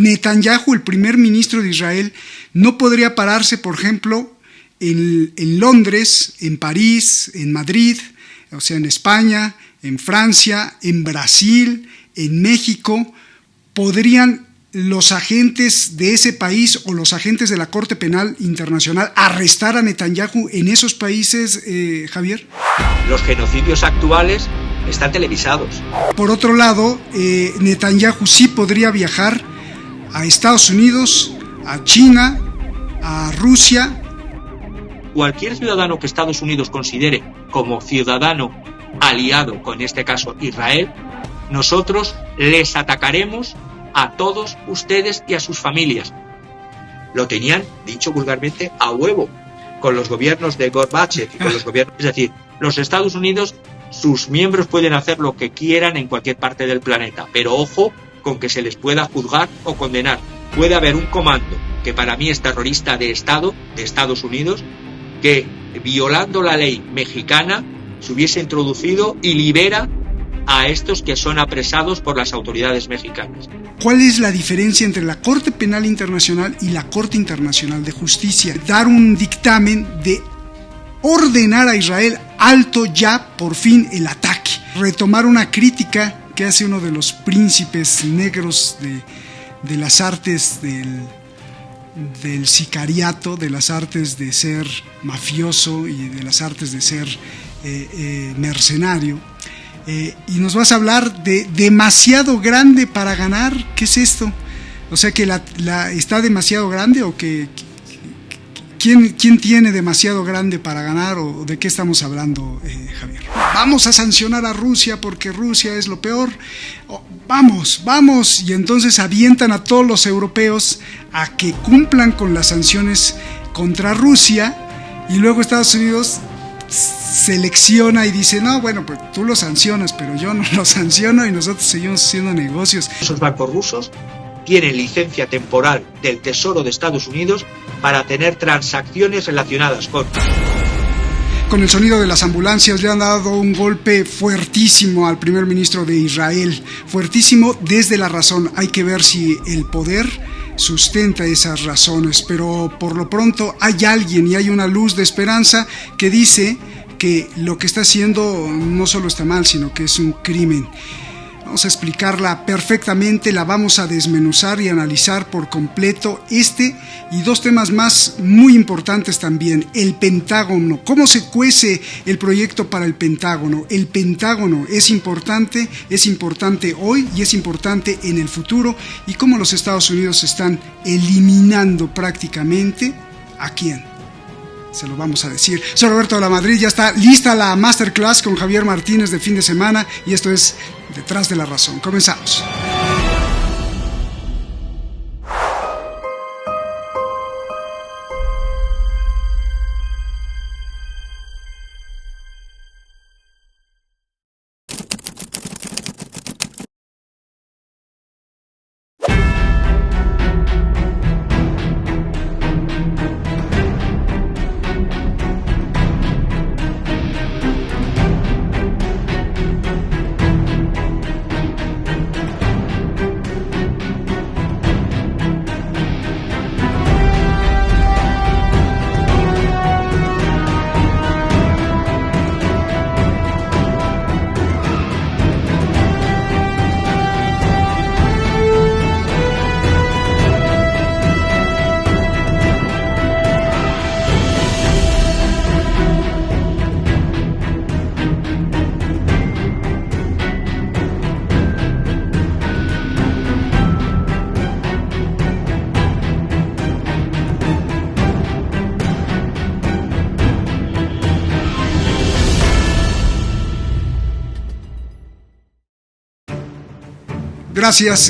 Netanyahu, el primer ministro de Israel, no podría pararse, por ejemplo, en Londres, en París, en Madrid, o sea, en España, en Francia, en Brasil, en México. ¿Podrían los agentes de ese país o los agentes de la Corte Penal Internacional arrestar a Netanyahu en esos países, Javier? Los genocidios actuales están televisados. Por otro lado, Netanyahu sí podría viajar a Estados Unidos, a China, a Rusia. Cualquier ciudadano que Estados Unidos considere como ciudadano aliado, con este caso Israel, nosotros les atacaremos a todos ustedes y a sus familias. Lo tenían, dicho vulgarmente, a huevo con los gobiernos de Gorbachev y con los gobiernos. Es decir, los Estados Unidos, sus miembros pueden hacer lo que quieran en cualquier parte del planeta, pero ojo con que se les pueda juzgar o condenar. Puede haber un comando que para mí es terrorista de Estado, de Estados Unidos, que violando la ley mexicana se hubiese introducido y libera a estos que son apresados por las autoridades mexicanas. ¿Cuál es la diferencia entre la Corte Penal Internacional y la Corte Internacional de Justicia? Dar un dictamen de ordenar a Israel alto ya, por fin, el ataque. Retomar una crítica que hace uno de los príncipes negros de las artes del sicariato, de las artes de ser mafioso y de las artes de ser mercenario. Y nos vas a hablar de demasiado grande para ganar. ¿Qué es esto? O sea, que ¿está demasiado grande o que ¿quién tiene demasiado grande para ganar o de qué estamos hablando, Javier? Vamos a sancionar a Rusia porque Rusia es lo peor. Vamos, y entonces avientan a todos los europeos a que cumplan con las sanciones contra Rusia y luego Estados Unidos selecciona y dice, no, bueno, pues tú lo sancionas, pero yo no lo sanciono y nosotros seguimos haciendo negocios. Esos barcos rusos tienen licencia temporal del Tesoro de Estados Unidos para tener transacciones relacionadas con el sonido de las ambulancias. Le han dado un golpe fuertísimo al primer ministro de Israel, fuertísimo desde la razón. Hay que ver si el poder sustenta esas razones, pero por lo pronto hay alguien y hay una luz de esperanza que dice que lo que está haciendo no solo está mal, sino que es un crimen. Vamos a explicarla perfectamente, la vamos a desmenuzar y analizar por completo y dos temas más muy importantes también. El Pentágono, cómo se cuece el proyecto para el Pentágono. El Pentágono es importante hoy y es importante en el futuro, y cómo los Estados Unidos están eliminando prácticamente ¿a quién? Se lo vamos a decir. Soy Roberto de la Madrid, ya está lista la masterclass con Javier Martínez de fin de semana y esto es Detrás de la Razón. Comenzamos.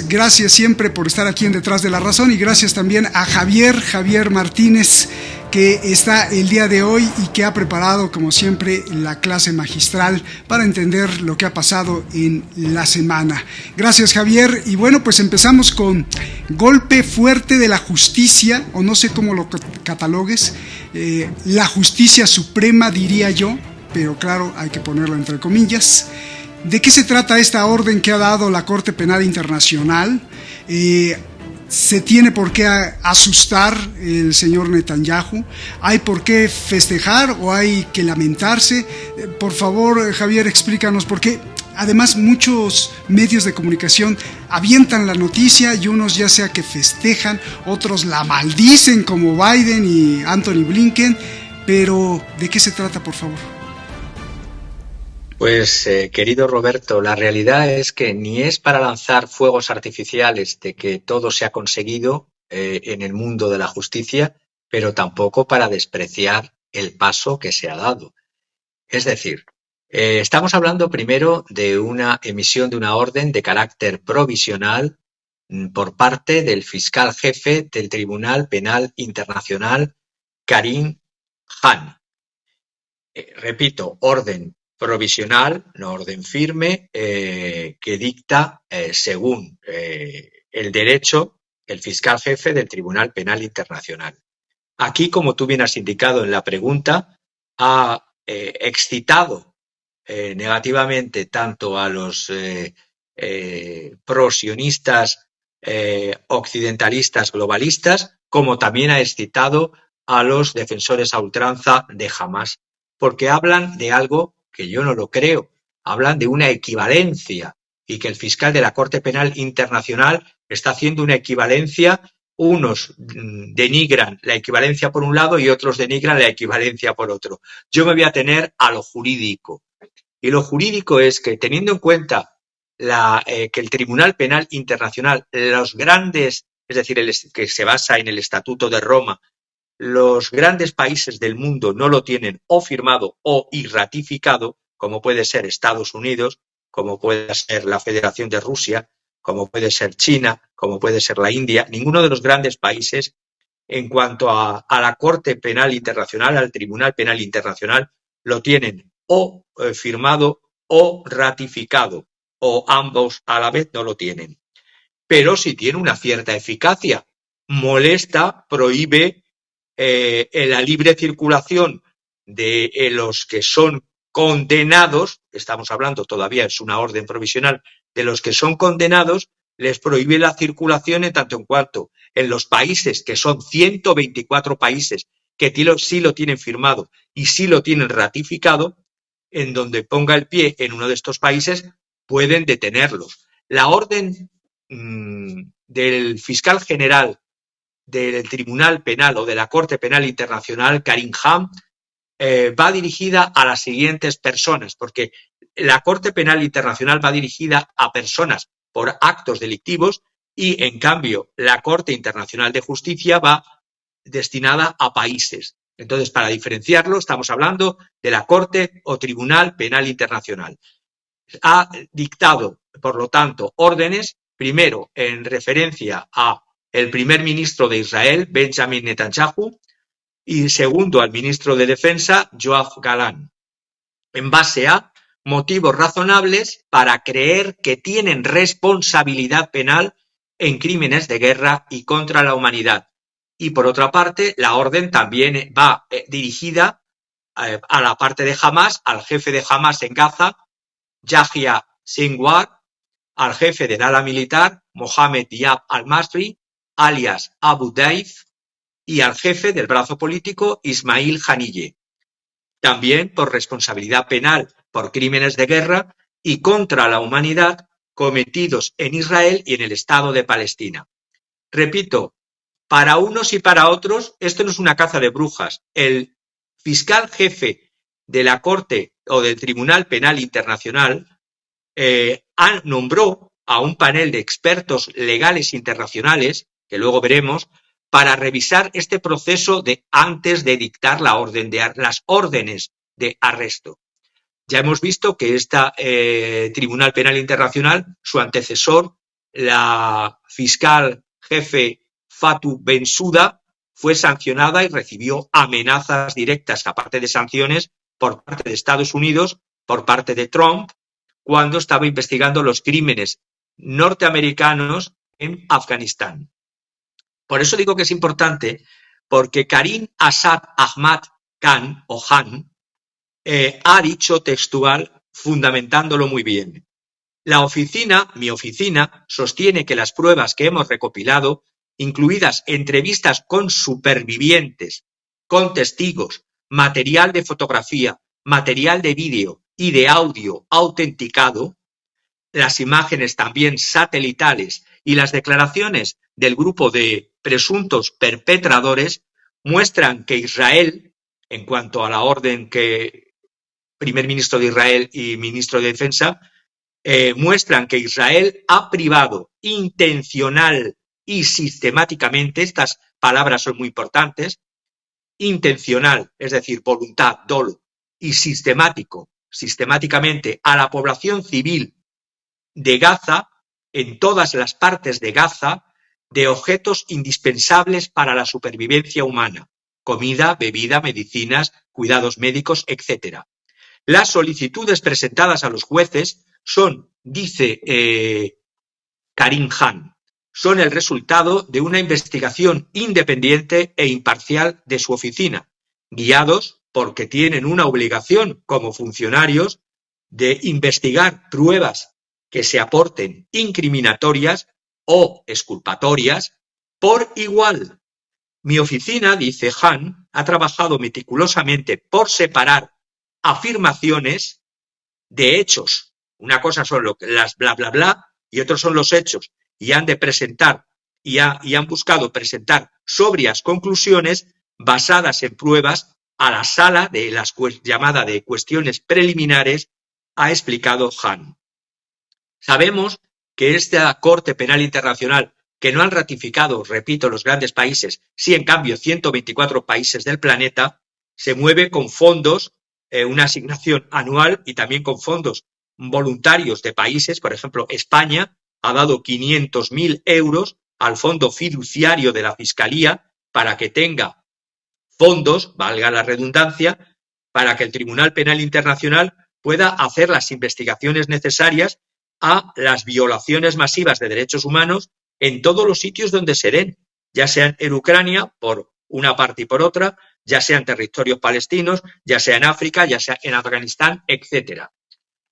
Gracias siempre por estar aquí en Detrás de la Razón, y gracias también a Javier Martínez, que está el día de hoy y que ha preparado, como siempre, la clase magistral para entender lo que ha pasado en la semana. Gracias, Javier. Y bueno, pues empezamos con golpe fuerte de la justicia, o no sé cómo lo catalogues, la justicia suprema, diría yo, pero claro, hay que ponerlo entre comillas. ¿De qué se trata esta orden que ha dado la Corte Penal Internacional? se tiene por qué asustar el señor Netanyahu, hay por qué festejar o hay que lamentarse. Por favor, Javier, explícanos por qué. Además, muchos medios de comunicación avientan la noticia y unos ya sea que festejan, otros la maldicen como Biden y Anthony Blinken, pero ¿de qué se trata, por favor? Pues, querido Roberto, la realidad es que ni es para lanzar fuegos artificiales de que todo se ha conseguido en el mundo de la justicia, pero tampoco para despreciar el paso que se ha dado. Es decir, estamos hablando primero de una emisión de una orden de carácter provisional por parte del fiscal jefe del Tribunal Penal Internacional, Karim Khan. Repito, orden provisional, no orden firme, que dicta, según el derecho, el fiscal jefe del Tribunal Penal Internacional. Aquí, como tú bien has indicado en la pregunta, ha excitado negativamente tanto a los prosionistas occidentalistas globalistas, como también ha excitado a los defensores a ultranza de Hamás, porque hablan de algo que yo no lo creo, hablan de una equivalencia y que el fiscal de la Corte Penal Internacional está haciendo una equivalencia. Unos denigran la equivalencia por un lado y otros denigran la equivalencia por otro. Yo me voy a atener a lo jurídico. Y lo jurídico es que, teniendo en cuenta que el Tribunal Penal Internacional, los grandes, es decir, que se basa en el Estatuto de Roma, los grandes países del mundo no lo tienen o firmado o ratificado, como puede ser Estados Unidos, como puede ser la Federación de Rusia, como puede ser China, como puede ser la India. Ninguno de los grandes países, en cuanto a la Corte Penal Internacional, al Tribunal Penal Internacional, lo tienen o firmado o ratificado, o ambos a la vez no lo tienen. Pero sí tiene una cierta eficacia. Molesta, prohíbe la libre circulación de los que son condenados, estamos hablando todavía, es una orden provisional, de los que son condenados, les prohíbe la circulación en tanto en cuanto en los países, que son 124 países que sí lo tienen firmado y sí lo tienen ratificado, en donde ponga el pie en uno de estos países, pueden detenerlos. La orden del fiscal general del Tribunal Penal o de la Corte Penal Internacional, Karim Khan, va dirigida a las siguientes personas, porque la Corte Penal Internacional va dirigida a personas por actos delictivos y, en cambio, la Corte Internacional de Justicia va destinada a países. Entonces, para diferenciarlo, estamos hablando de la Corte o Tribunal Penal Internacional. Ha dictado, por lo tanto, órdenes, primero en referencia a el primer ministro de Israel, Benjamin Netanyahu, y segundo al ministro de Defensa, Yoav Galán, en base a motivos razonables para creer que tienen responsabilidad penal en crímenes de guerra y contra la humanidad. Y por otra parte, la orden también va dirigida a la parte de Hamás, al jefe de Hamás en Gaza, Yahya Sinwar, al jefe del ala militar, Mohamed Diab al-Masri, alias Abu Daif, y al jefe del brazo político, Ismail Haniyeh. También por responsabilidad penal por crímenes de guerra y contra la humanidad cometidos en Israel y en el Estado de Palestina. Repito, para unos y para otros, esto no es una caza de brujas. El fiscal jefe de la Corte o del Tribunal Penal Internacional nombró a un panel de expertos legales internacionales, que luego veremos, para revisar este proceso antes de dictar las órdenes de arresto. Ya hemos visto que este Tribunal Penal Internacional, su antecesor, la fiscal jefe Fatou Bensouda, fue sancionada y recibió amenazas directas, aparte de sanciones, por parte de Estados Unidos, por parte de Trump, cuando estaba investigando los crímenes norteamericanos en Afganistán. Por eso digo que es importante, porque Karim Assad Ahmad Khan, o Han, ha dicho textual, fundamentándolo muy bien. Mi oficina, sostiene que las pruebas que hemos recopilado incluidas entrevistas con supervivientes, con testigos, material de fotografía, material de vídeo y de audio autenticado, las imágenes también satelitales y las declaraciones del grupo de presuntos perpetradores muestran que Israel, en cuanto a la orden que primer ministro de Israel y ministro de Defensa, muestran que Israel ha privado intencional y sistemáticamente, estas palabras son muy importantes, intencional, es decir, voluntad, dolo, y sistemáticamente a la población civil de Gaza, en todas las partes de Gaza, de objetos indispensables para la supervivencia humana: comida, bebida, medicinas, cuidados médicos, etc. Las solicitudes presentadas a los jueces son, dice Karim Khan, son el resultado de una investigación independiente e imparcial de su oficina, guiados porque tienen una obligación como funcionarios de investigar pruebas que se aporten incriminatorias o exculpatorias por igual. Mi oficina, dice Han, ha trabajado meticulosamente por separar afirmaciones de hechos. Una cosa son las bla bla bla y otros son los hechos, y han de presentar y han buscado presentar sobrias conclusiones basadas en pruebas a la sala de las llamada de cuestiones preliminares, ha explicado Han. Sabemos que esta Corte Penal Internacional, que no han ratificado, repito, los grandes países, sí en cambio 124 países del planeta, se mueve con fondos, una asignación anual y también con fondos voluntarios de países. Por ejemplo, España ha dado 500.000 euros al fondo fiduciario de la Fiscalía para que tenga fondos, valga la redundancia, para que el Tribunal Penal Internacional pueda hacer las investigaciones necesarias a las violaciones masivas de derechos humanos en todos los sitios donde se den, ya sean en Ucrania por una parte y por otra, ya sean territorios palestinos, ya sea en África, ya sea en Afganistán, etc.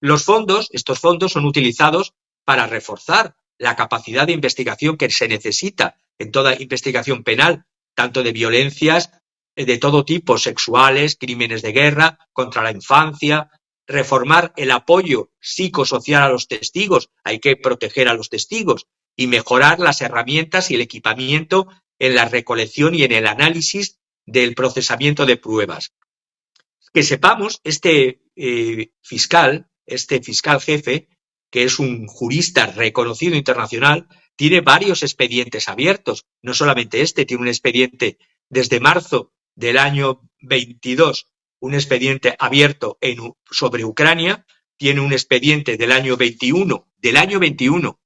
Estos fondos son utilizados para reforzar la capacidad de investigación que se necesita en toda investigación penal, tanto de violencias de todo tipo, sexuales, crímenes de guerra, contra la infancia, reformar el apoyo psicosocial a los testigos, hay que proteger a los testigos, y mejorar las herramientas y el equipamiento en la recolección y en el análisis del procesamiento de pruebas. Que sepamos, este fiscal jefe, que es un jurista reconocido internacional, tiene varios expedientes abiertos, no solamente tiene un expediente desde marzo del año 22, un expediente abierto sobre Ucrania, tiene un expediente del año 21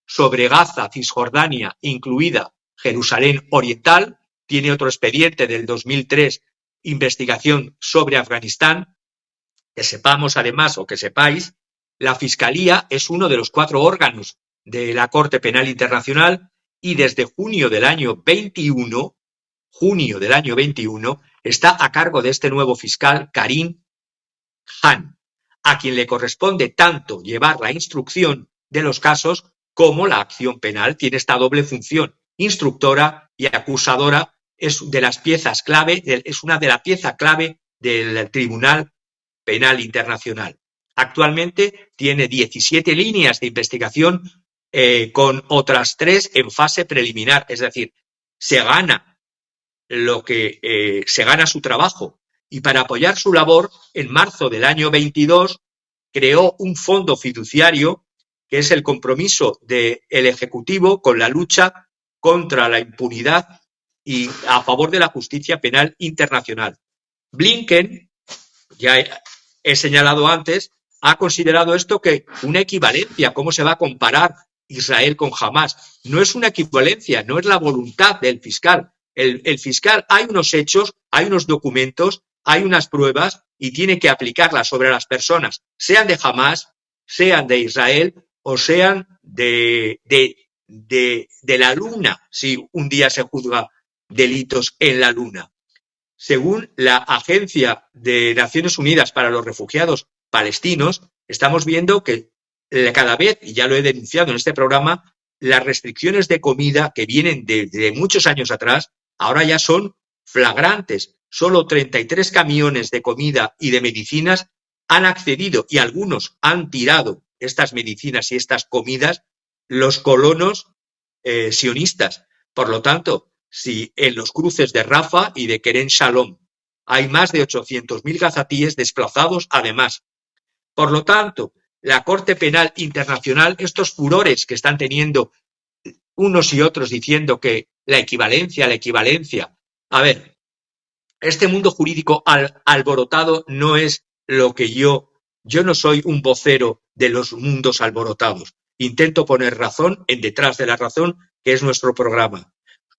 sobre Gaza, Cisjordania, incluida Jerusalén Oriental, tiene otro expediente del 2003, investigación sobre Afganistán. Que sepamos además, o que sepáis, la Fiscalía es uno de los 4 órganos de la Corte Penal Internacional y desde junio del año 21, está a cargo de este nuevo fiscal, Karim Khan, a quien le corresponde tanto llevar la instrucción de los casos como la acción penal. Tiene esta doble función, instructora y acusadora. Es una de las piezas clave del Tribunal Penal Internacional. Actualmente tiene 17 líneas de investigación con otras 3 en fase preliminar, es decir, se gana su trabajo, y para apoyar su labor, en marzo del año 22 creó un fondo fiduciario que es el compromiso del Ejecutivo con la lucha contra la impunidad y a favor de la justicia penal internacional. Blinken, ya he señalado antes, ha considerado esto que una equivalencia. ¿Cómo se va a comparar Israel con Hamás? No es una equivalencia, no es la voluntad del fiscal. El fiscal, hay unos hechos, hay unos documentos, hay unas pruebas y tiene que aplicarlas sobre las personas, sean de Hamás, sean de Israel o sean de la Luna, si un día se juzga delitos en la Luna. Según la Agencia de Naciones Unidas para los Refugiados Palestinos, estamos viendo que cada vez, y ya lo he denunciado en este programa, las restricciones de comida que vienen de muchos años atrás, ahora ya son flagrantes. Solo 33 camiones de comida y de medicinas han accedido y algunos han tirado estas medicinas y estas comidas los colonos sionistas. Por lo tanto, si en los cruces de Rafa y de Kerem Shalom hay más de 800.000 gazatíes desplazados además. Por lo tanto, la Corte Penal Internacional, estos furores que están teniendo unos y otros diciendo que la equivalencia. A ver, este mundo jurídico alborotado no es lo que yo no soy un vocero de los mundos alborotados. Intento poner razón en detrás de la razón, que es nuestro programa.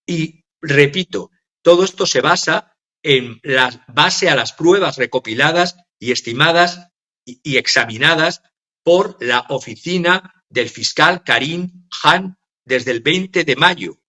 Y repito, todo esto se basa en base a las pruebas recopiladas y estimadas y examinadas por la oficina del fiscal Karim Khan desde el 20 de mayo.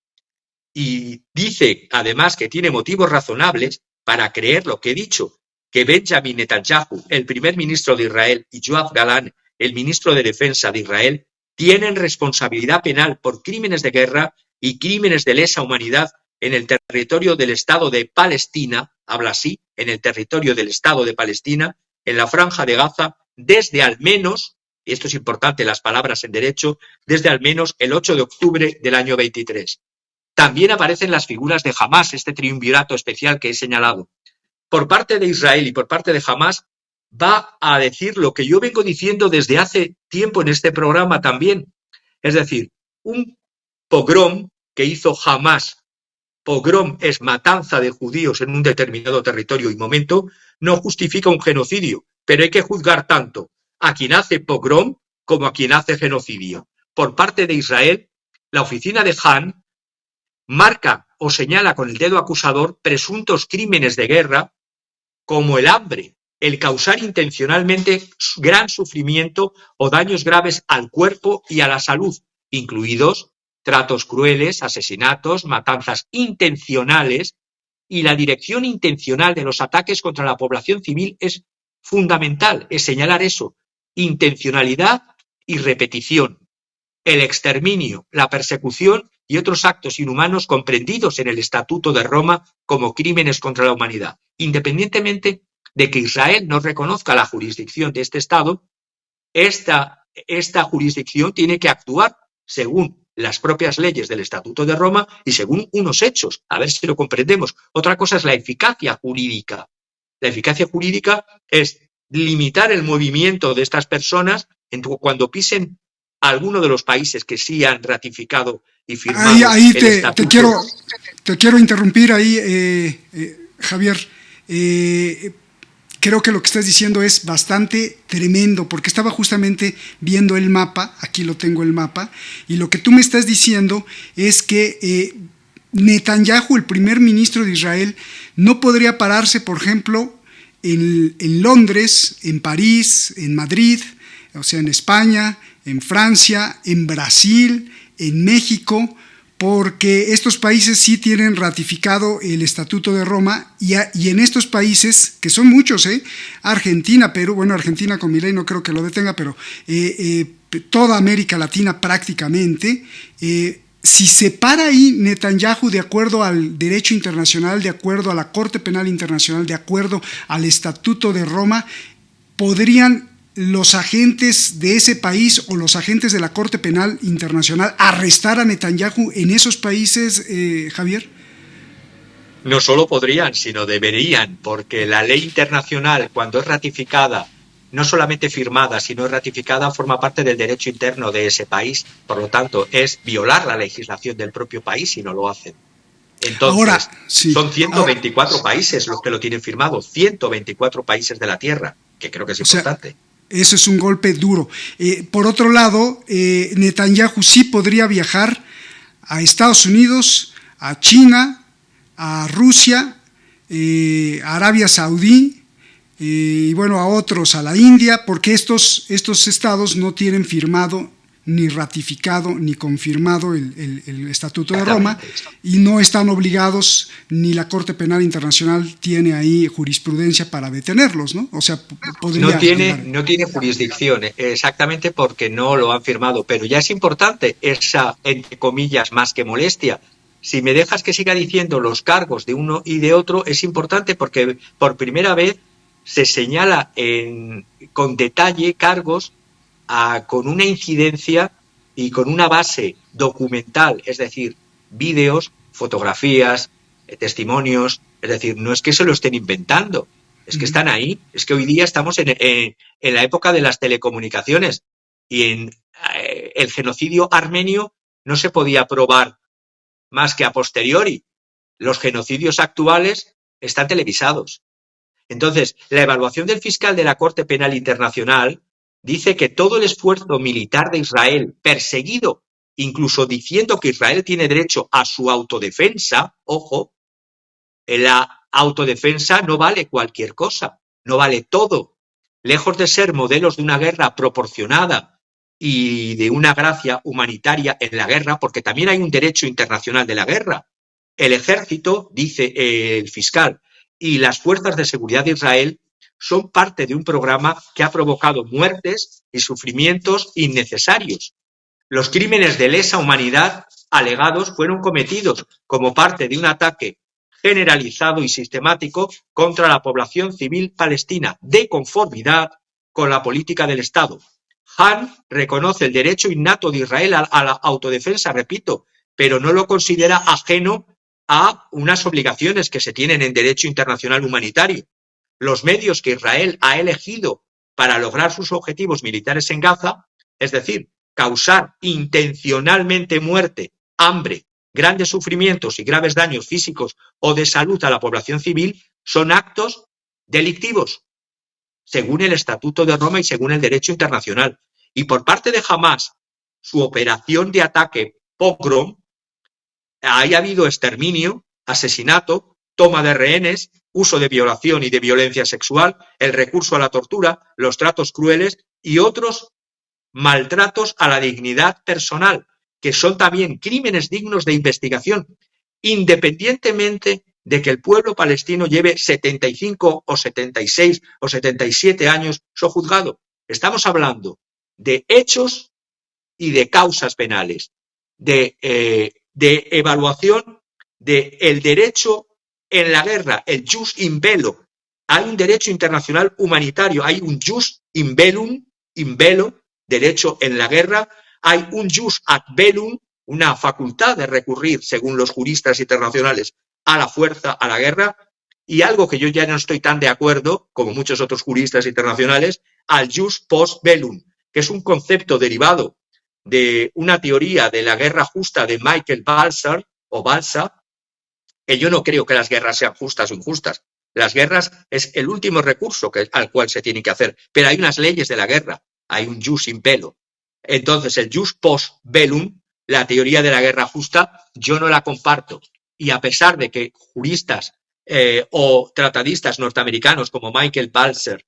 Y dice, además, que tiene motivos razonables para creer lo que he dicho, que Benjamin Netanyahu, el primer ministro de Israel, y Yoav Galán, el ministro de Defensa de Israel, tienen responsabilidad penal por crímenes de guerra y crímenes de lesa humanidad en el territorio del Estado de Palestina, habla así, en el territorio del Estado de Palestina, en la Franja de Gaza, desde al menos, y esto es importante, las palabras en derecho, desde al menos el 8 de octubre del año 23. También aparecen las figuras de Hamás, este triunvirato especial que he señalado. Por parte de Israel y por parte de Hamás va a decir lo que yo vengo diciendo desde hace tiempo en este programa también. Es decir, un pogrom que hizo Hamás, pogrom es matanza de judíos en un determinado territorio y momento, no justifica un genocidio, pero hay que juzgar tanto a quien hace pogrom como a quien hace genocidio. Por parte de Israel, la oficina de Khan marca o señala con el dedo acusador presuntos crímenes de guerra como el hambre, el causar intencionalmente gran sufrimiento o daños graves al cuerpo y a la salud, incluidos tratos crueles, asesinatos, matanzas intencionales, y la dirección intencional de los ataques contra la población civil es fundamental, es señalar eso, intencionalidad y repetición. El exterminio, la persecución y otros actos inhumanos comprendidos en el Estatuto de Roma como crímenes contra la humanidad. Independientemente de que Israel no reconozca la jurisdicción de este Estado, esta jurisdicción tiene que actuar según las propias leyes del Estatuto de Roma y según unos hechos. A ver si lo comprendemos. Otra cosa es la eficacia jurídica. La eficacia jurídica es limitar el movimiento de estas personas cuando pisen alguno de los países que sí han ratificado y firmado ahí te quiero interrumpir ahí, Javier. Creo que lo que estás diciendo es bastante tremendo, porque estaba justamente viendo el mapa, aquí lo tengo el mapa, y lo que tú me estás diciendo es que Netanyahu, el primer ministro de Israel, no podría pararse, por ejemplo, en Londres, en París, en Madrid, o sea, en España, en Francia, en Brasil, en México, porque estos países sí tienen ratificado el Estatuto de Roma y en estos países, que son muchos, Argentina, Perú, bueno, Argentina con Milei no creo que lo detenga, pero toda América Latina prácticamente, si se para ahí Netanyahu de acuerdo al derecho internacional, de acuerdo a la Corte Penal Internacional, de acuerdo al Estatuto de Roma, podrían los agentes de ese país o los agentes de la Corte Penal Internacional arrestar a Netanyahu en esos países, Javier? No solo podrían, sino deberían, porque la ley internacional, cuando es ratificada, no solamente firmada, sino ratificada, forma parte del derecho interno de ese país. Por lo tanto, es violar la legislación del propio país si no lo hacen. Entonces, ahora, sí, son 124 países los que lo tienen firmado, 124 países de la Tierra, que creo que es importante. Eso es un golpe duro. Por otro lado, Netanyahu sí podría viajar a Estados Unidos, a China, a Rusia, a Arabia Saudí, y bueno, a otros, a la India, porque estos estados no tienen firmado ni ratificado ni confirmado el Estatuto de Roma, y no están obligados, ni la Corte Penal Internacional tiene ahí jurisprudencia para detenerlos, ¿no? O sea, no tiene jurisdicción, exactamente porque no lo han firmado, pero ya es importante esa, entre comillas, más que molestia. Si me dejas que siga diciendo los cargos de uno y de otro, es importante porque por primera vez se señala con detalle cargos con una incidencia y con una base documental, es decir, vídeos, fotografías, testimonios, es decir, no es que se lo estén inventando, es que están ahí, es que hoy día estamos en la época de las telecomunicaciones y en el genocidio armenio no se podía probar más que a posteriori. Los genocidios actuales están televisados. Entonces, la evaluación del fiscal de la Corte Penal Internacional dice que todo el esfuerzo militar de Israel, perseguido, incluso diciendo que Israel tiene derecho a su autodefensa, ojo, la autodefensa no vale cualquier cosa, no vale todo. Lejos de ser modelos de una guerra proporcionada y de una gracia humanitaria en la guerra, porque también hay un derecho internacional de la guerra. El ejército, dice el fiscal, y las fuerzas de seguridad de Israel son parte de un programa que ha provocado muertes y sufrimientos innecesarios. Los crímenes de lesa humanidad alegados fueron cometidos como parte de un ataque generalizado y sistemático contra la población civil palestina, de conformidad con la política del Estado. Hahn reconoce el derecho innato de Israel a la autodefensa, repito, pero no lo considera ajeno a unas obligaciones que se tienen en derecho internacional humanitario. Los medios que Israel ha elegido para lograr sus objetivos militares en Gaza, es decir, causar intencionalmente muerte, hambre, grandes sufrimientos y graves daños físicos o de salud a la población civil, son actos delictivos, según el Estatuto de Roma y según el derecho internacional. Y por parte de Hamás, su operación de ataque pogrom, haya habido exterminio, asesinato, toma de rehenes, uso de violación y de violencia sexual, el recurso a la tortura, los tratos crueles y otros maltratos a la dignidad personal, que son también crímenes dignos de investigación, independientemente de que el pueblo palestino lleve 75 o 76 o 77 años sojuzgado. Estamos hablando de hechos y de causas penales, de evaluación del derecho en la guerra, el jus in bello. Hay un derecho internacional humanitario, hay un jus in bellum, derecho en la guerra, hay un jus ad bellum, una facultad de recurrir, según los juristas internacionales, a la fuerza, a la guerra, y algo que yo ya no estoy tan de acuerdo, como muchos otros juristas internacionales, al jus post bellum, que es un concepto derivado de una teoría de la guerra justa de Michael Balsa, que yo no creo que las guerras sean justas o injustas. Las guerras es el último recurso al cual se tiene que hacer, pero hay unas leyes de la guerra, hay un jus in bello. Entonces, el jus post bellum, la teoría de la guerra justa, yo no la comparto. Y a pesar de que juristas o tratadistas norteamericanos como Michael Balser,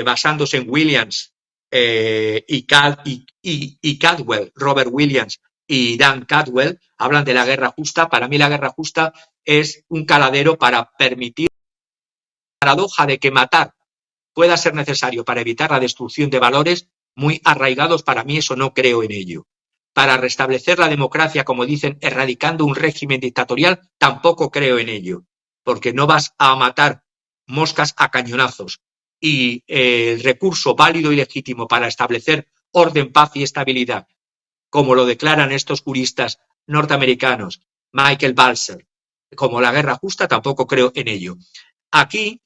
basándose en Williams y Cadwell, Robert Williams y Dan Cadwell, hablan de la guerra justa, para mí la guerra justa es un caladero para permitir la paradoja de que matar pueda ser necesario para evitar la destrucción de valores muy arraigados. Para mí eso no creo en ello. Para restablecer la democracia, como dicen, erradicando un régimen dictatorial, tampoco creo en ello, porque no vas a matar moscas a cañonazos. Y el recurso válido y legítimo para establecer orden, paz y estabilidad, como lo declaran estos juristas norteamericanos, Michael Balser, como la guerra justa, tampoco creo en ello. Aquí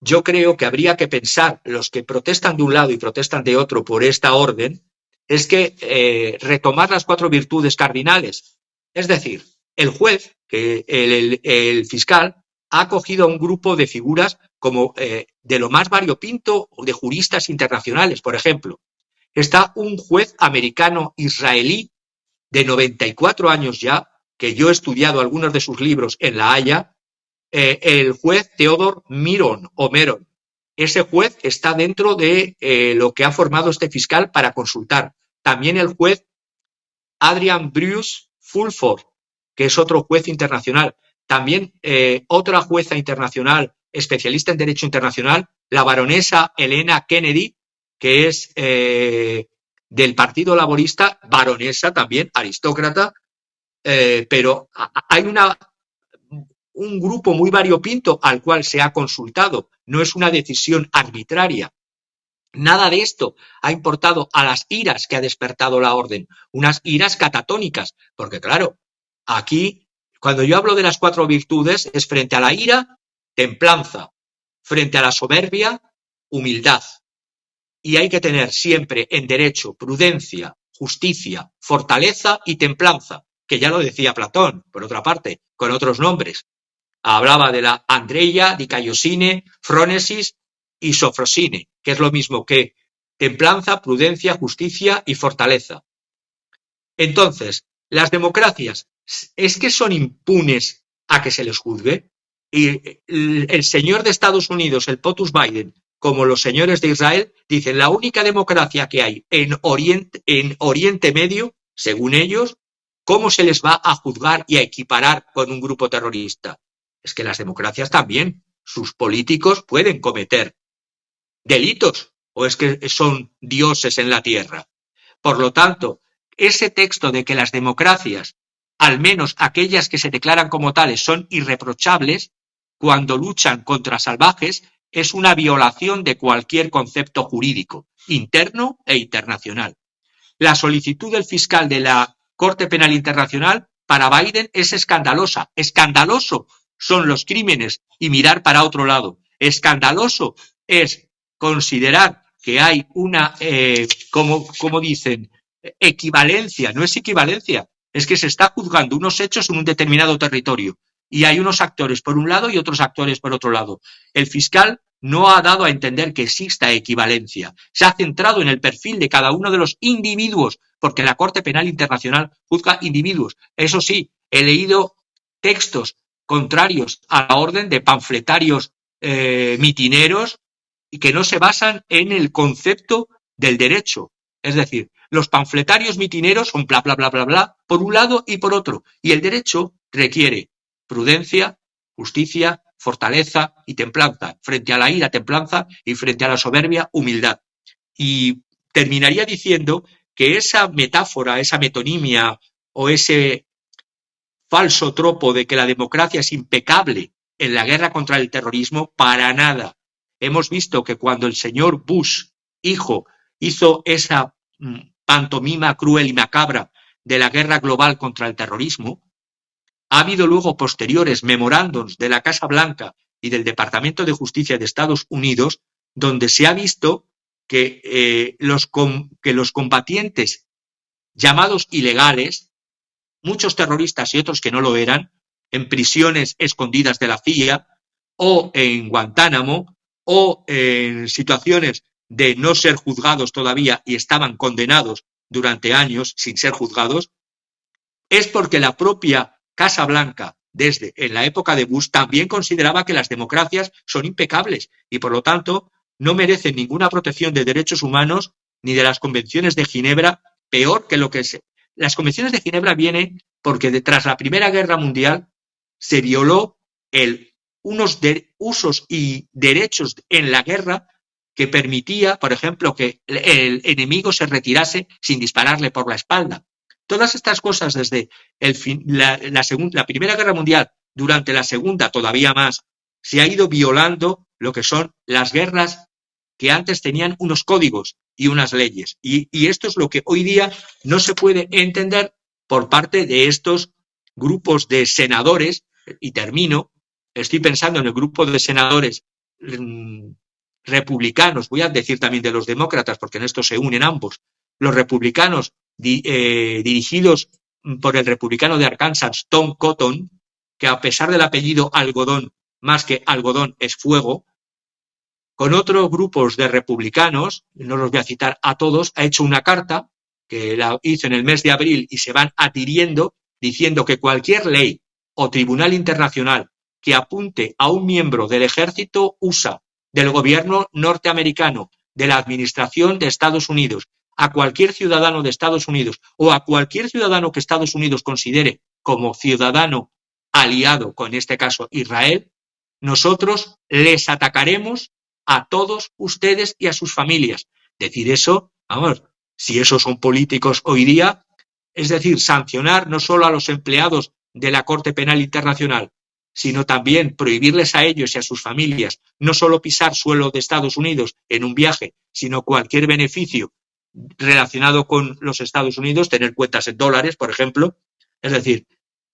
yo creo que habría que pensar, los que protestan de un lado y protestan de otro por esta orden, es que retomar las 4 virtudes cardinales. Es decir, el juez, que el fiscal, ha acogido a un grupo de figuras como de lo más variopinto de juristas internacionales. Por ejemplo, está un juez americano-israelí de 94 años ya, que yo he estudiado algunos de sus libros en La Haya, el juez Theodor Meron. Ese juez está dentro de lo que ha formado este fiscal para consultar, también el juez Adrian Bruce Fulford, que es otro juez internacional. También otra jueza internacional, especialista en derecho internacional, la baronesa Elena Kennedy, que es del Partido Laborista, baronesa también, aristócrata, pero hay un grupo muy variopinto al cual se ha consultado. No es una decisión arbitraria. Nada de esto ha importado a las iras que ha despertado la orden, unas iras catatónicas, porque claro, aquí, cuando yo hablo de las 4 virtudes, es frente a la ira, templanza, frente a la soberbia, humildad. Y hay que tener siempre en derecho prudencia, justicia, fortaleza y templanza, que ya lo decía Platón, por otra parte, con otros nombres. Hablaba de la Andreia, Dicaiosine, Frónesis y Sofrosine, que es lo mismo que templanza, prudencia, justicia y fortaleza. Entonces, las democracias, ¿es que son impunes a que se les juzgue? Y el señor de Estados Unidos, el POTUS Biden, como los señores de Israel, dicen la única democracia que hay en Oriente Medio, según ellos, ¿cómo se les va a juzgar y a equiparar con un grupo terrorista? Es que las democracias también, sus políticos pueden cometer delitos, o es que son dioses en la tierra. Por lo tanto, ese texto de que las democracias, al menos aquellas que se declaran como tales, son irreprochables cuando luchan contra salvajes, es una violación de cualquier concepto jurídico, interno e internacional. La solicitud del fiscal de la Corte Penal Internacional para Biden es escandalosa. Escandaloso son los crímenes y mirar para otro lado. Escandaloso es considerar que hay una, como dicen, equivalencia. No es equivalencia, es que se está juzgando unos hechos en un determinado territorio y hay unos actores por un lado y otros actores por otro lado. El fiscal no ha dado a entender que exista equivalencia. Se ha centrado en el perfil de cada uno de los individuos, porque la Corte Penal Internacional juzga individuos. Eso sí, he leído textos contrarios a la orden de panfletarios mitineros y que no se basan en el concepto del derecho. Es decir, los panfletarios mitineros son bla, bla, bla, bla, bla, por un lado y por otro. Y el derecho requiere prudencia, justicia, fortaleza y templanza. Frente a la ira, templanza, y frente a la soberbia, humildad. Y terminaría diciendo que esa metáfora, esa metonimia o ese falso tropo de que la democracia es impecable en la guerra contra el terrorismo, para nada. Hemos visto que cuando el señor Bush, hijo, hizo esa pantomima cruel y macabra de la guerra global contra el terrorismo, ha habido luego posteriores memorándums de la Casa Blanca y del Departamento de Justicia de Estados Unidos, donde se ha visto que los combatientes llamados ilegales, muchos terroristas y otros que no lo eran, en prisiones escondidas de la CIA o en Guantánamo o en situaciones de no ser juzgados todavía y estaban condenados durante años sin ser juzgados, es porque la propia Casa Blanca, desde en la época de Bush, también consideraba que las democracias son impecables y, por lo tanto, no merecen ninguna protección de derechos humanos ni de las convenciones de Ginebra, peor que lo que es. Las convenciones de Ginebra vienen porque tras la Primera Guerra Mundial se violó unos usos y derechos en la guerra que permitía, por ejemplo, que el enemigo se retirase sin dispararle por la espalda. Todas estas cosas desde la Primera Guerra Mundial, durante la Segunda todavía más, se ha ido violando lo que son las guerras que antes tenían unos códigos y unas leyes. Y esto es lo que hoy día no se puede entender por parte de estos grupos de senadores, y termino, estoy pensando en el grupo de senadores republicanos, voy a decir también de los demócratas, porque en esto se unen ambos, los republicanos dirigidos por el republicano de Arkansas, Tom Cotton, que a pesar del apellido algodón, más que algodón es fuego, con otros grupos de republicanos, no los voy a citar a todos, ha hecho una carta que la hizo en el mes de abril y se van adhiriendo diciendo que cualquier ley o tribunal internacional que apunte a un miembro del ejército USA, del gobierno norteamericano, de la administración de Estados Unidos, a cualquier ciudadano de Estados Unidos o a cualquier ciudadano que Estados Unidos considere como ciudadano aliado, con este caso Israel, nosotros les atacaremos a todos ustedes y a sus familias. Decir eso, vamos, si esos son políticos hoy día, es decir, sancionar no solo a los empleados de la Corte Penal Internacional, sino también prohibirles a ellos y a sus familias no solo pisar suelo de Estados Unidos en un viaje, sino cualquier beneficio relacionado con los Estados Unidos, tener cuentas en dólares, por ejemplo. Es decir,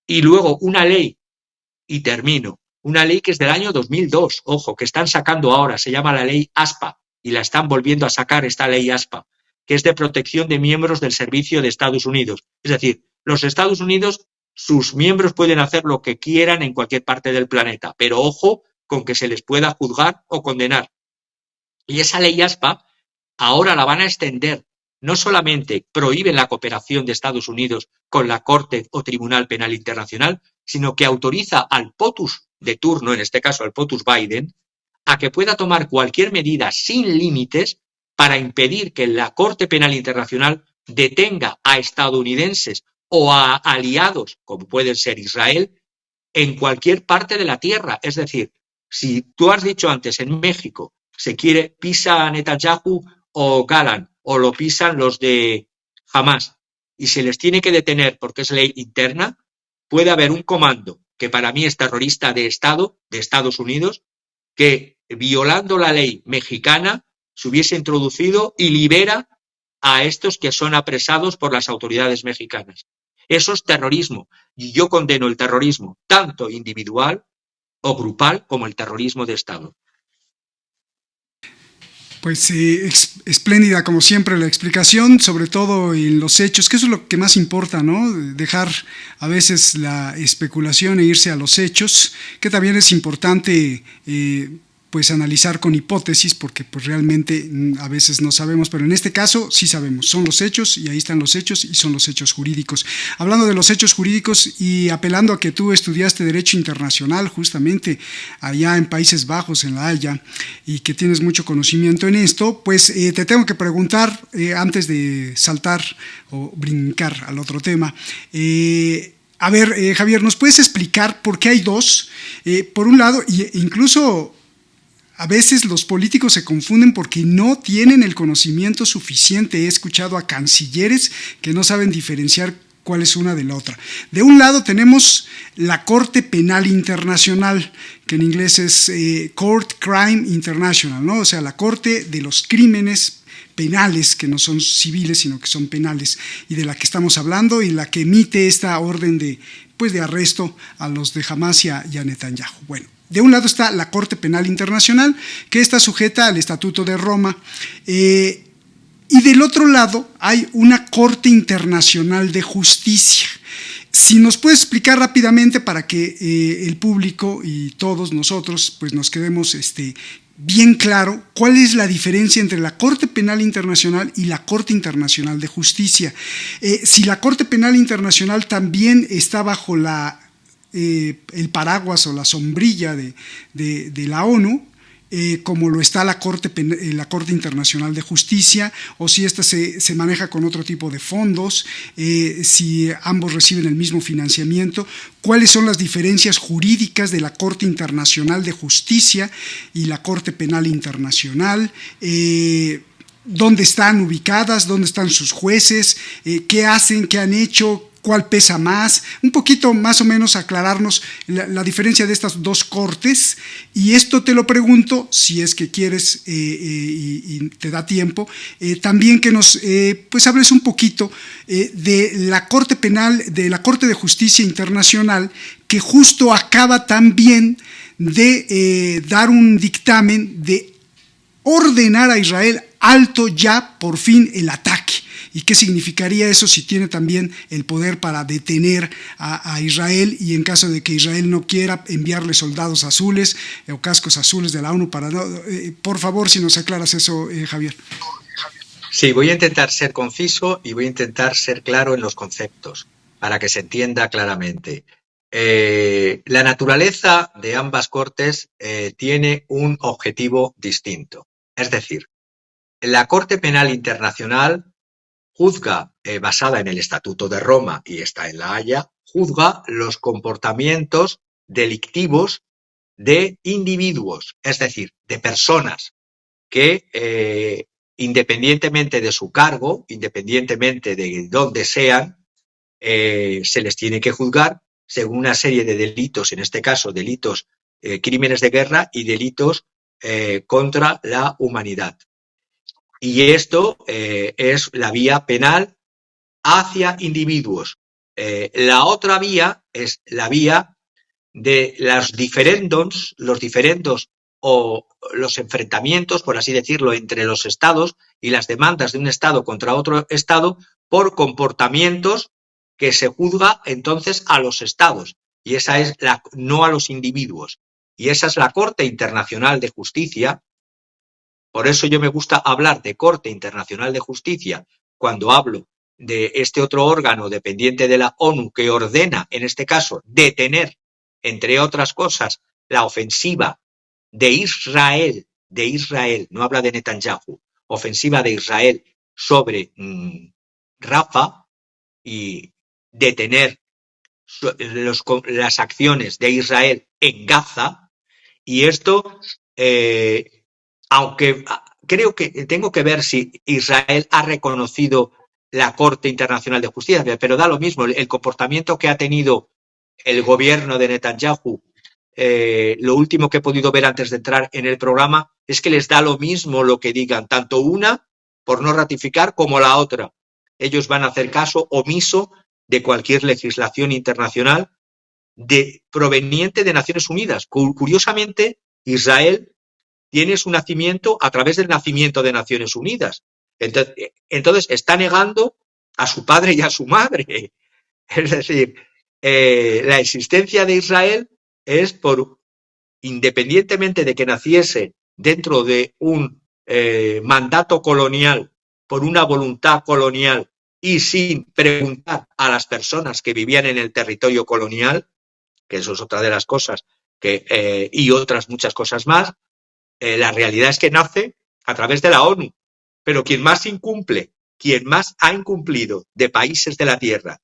y luego una ley, y termino, una ley que es del año 2002, ojo, que están sacando ahora, se llama la ley ASPA, y la están volviendo a sacar esta ley ASPA, que es de protección de miembros del servicio de Estados Unidos. Es decir, los Estados Unidos, sus miembros pueden hacer lo que quieran en cualquier parte del planeta, pero ojo con que se les pueda juzgar o condenar. Y esa ley ASPA ahora la van a extender. No solamente prohíben la cooperación de Estados Unidos con la Corte o Tribunal Penal Internacional, sino que autoriza al POTUS de turno, en este caso al POTUS Biden, a que pueda tomar cualquier medida sin límites para impedir que la Corte Penal Internacional detenga a estadounidenses o a aliados, como pueden ser Israel, en cualquier parte de la tierra. Es decir, si tú has dicho antes en México se quiere pisa a Netanyahu o Galán, o lo pisan los de Hamas, y se les tiene que detener porque es ley interna, puede haber un comando que para mí es terrorista de Estado, de Estados Unidos, que violando la ley mexicana se hubiese introducido y libera a estos que son apresados por las autoridades mexicanas. Eso es terrorismo, y yo condeno el terrorismo tanto individual o grupal como el terrorismo de Estado. Pues espléndida como siempre la explicación, sobre todo en los hechos, que eso es lo que más importa, ¿no? Dejar a veces la especulación e irse a los hechos, que también es importante pues analizar con hipótesis, porque pues realmente a veces no sabemos, pero en este caso sí sabemos, son los hechos y ahí están los hechos y son los hechos jurídicos. Hablando de los hechos jurídicos y apelando a que tú estudiaste Derecho Internacional justamente allá en Países Bajos, en La Haya, y que tienes mucho conocimiento en esto, pues te tengo que preguntar, antes de saltar o brincar al otro tema, a ver, Javier, ¿nos puedes explicar por qué hay dos? Por un lado, incluso a veces los políticos se confunden porque no tienen el conocimiento suficiente. He escuchado a cancilleres que no saben diferenciar cuál es una de la otra. De un lado tenemos la Corte Penal Internacional, que en inglés es Court Crime International, ¿no? O sea, la Corte de los Crímenes penales, que no son civiles, sino que son penales, y de la que estamos hablando, y la que emite esta orden de arresto a los de Hamas y a Netanyahu. Bueno, de un lado está la Corte Penal Internacional, que está sujeta al Estatuto de Roma, y del otro lado hay una Corte Internacional de Justicia. Si nos puede explicar rápidamente para que el público y todos nosotros pues nos quedemos bien claro cuál es la diferencia entre la Corte Penal Internacional y la Corte Internacional de Justicia. Si la Corte Penal Internacional también está bajo el paraguas o la sombrilla de la ONU, como lo está la Corte Internacional de Justicia, o si esta se maneja con otro tipo de fondos, si ambos reciben el mismo financiamiento, cuáles son las diferencias jurídicas de la Corte Internacional de Justicia y la Corte Penal Internacional, dónde están ubicadas, dónde están sus jueces, qué hacen, qué han hecho, cuál pesa más, un poquito más o menos aclararnos la diferencia de estas dos cortes. Y esto te lo pregunto, si es que quieres y te da tiempo, también que nos pues hables un poquito de la Corte Penal, de la Corte de Justicia Internacional, que justo acaba también de dar un dictamen de ordenar a Israel alto ya por fin el ataque. ¿Y qué significaría eso si tiene también el poder para detener a Israel, y en caso de que Israel no quiera enviarle soldados azules o cascos azules de la ONU para no, por favor, si nos aclaras eso, Javier. Sí, voy a intentar ser conciso y voy a intentar ser claro en los conceptos para que se entienda claramente. La naturaleza de ambas cortes tiene un objetivo distinto. Es decir, la Corte Penal Internacional juzga, basada en el Estatuto de Roma y está en La Haya, juzga los comportamientos delictivos de individuos, es decir, de personas que, independientemente de su cargo, independientemente de dónde sean, se les tiene que juzgar según una serie de delitos, en este caso delitos, crímenes de guerra y delitos contra la humanidad. Y esto es la vía penal hacia individuos. La otra vía es la vía de los diferendos o los enfrentamientos, por así decirlo, entre los estados y las demandas de un estado contra otro estado por comportamientos que se juzga entonces a los estados. Y esa es no a los individuos. Y esa es la Corte Internacional de Justicia. Por eso yo me gusta hablar de Corte Internacional de Justicia cuando hablo de este otro órgano dependiente de la ONU que ordena, en este caso, detener, entre otras cosas, la ofensiva de Israel, no habla de Netanyahu, ofensiva de Israel sobre Rafah y detener las acciones de Israel en Gaza. Y esto, aunque creo que tengo que ver si Israel ha reconocido la Corte Internacional de Justicia, pero da lo mismo, el comportamiento que ha tenido el gobierno de Netanyahu, lo último que he podido ver antes de entrar en el programa es que les da lo mismo lo que digan, tanto una por no ratificar como la otra. Ellos van a hacer caso omiso de cualquier legislación internacional proveniente de Naciones Unidas. Curiosamente, Israel tiene su nacimiento a través del nacimiento de Naciones Unidas. Entonces está negando a su padre y a su madre. Es decir, la existencia de Israel es independientemente de que naciese dentro de un mandato colonial, por una voluntad colonial y sin preguntar a las personas que vivían en el territorio colonial, que eso es otra de las cosas, y otras muchas cosas más, la realidad es que nace a través de la ONU. Pero quien más ha incumplido de países de la Tierra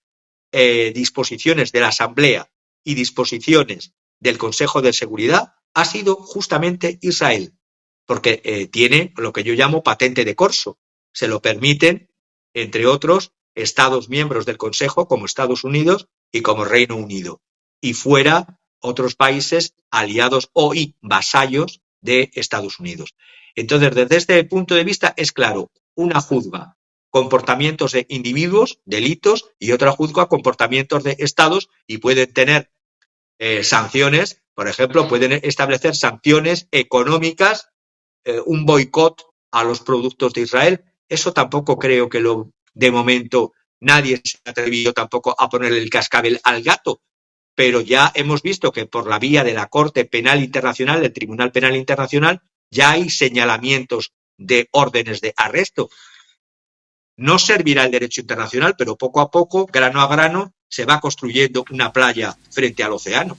disposiciones de la Asamblea y disposiciones del Consejo de Seguridad ha sido justamente Israel, porque tiene lo que yo llamo patente de corso. Se lo permiten, entre otros, Estados miembros del Consejo como Estados Unidos y como Reino Unido, y fuera otros países aliados o vasallos de Estados Unidos. Entonces, desde este punto de vista es claro, una juzga comportamientos de individuos, delitos, y otra juzga comportamientos de estados y pueden tener sanciones, por ejemplo, pueden establecer sanciones económicas, un boicot a los productos de Israel. Eso tampoco creo que de momento nadie se ha atrevido tampoco a ponerle el cascabel al gato, pero ya hemos visto que por la vía de la Corte Penal Internacional, del Tribunal Penal Internacional, ya hay señalamientos de órdenes de arresto. No servirá el derecho internacional, pero poco a poco, grano a grano, se va construyendo una playa frente al océano.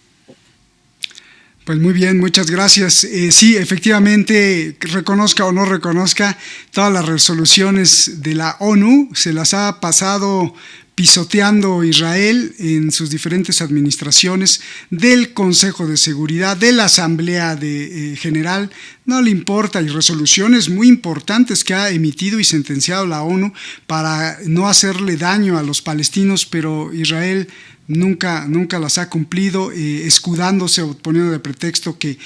Pues muy bien, muchas gracias. Sí, efectivamente, reconozca o no reconozca, todas las resoluciones de la ONU se las ha pasado pisoteando Israel en sus diferentes administraciones, del Consejo de Seguridad, de la Asamblea General, no le importa, y resoluciones muy importantes que ha emitido y sentenciado la ONU para no hacerle daño a los palestinos, pero Israel nunca las ha cumplido, escudándose o poniendo de pretexto que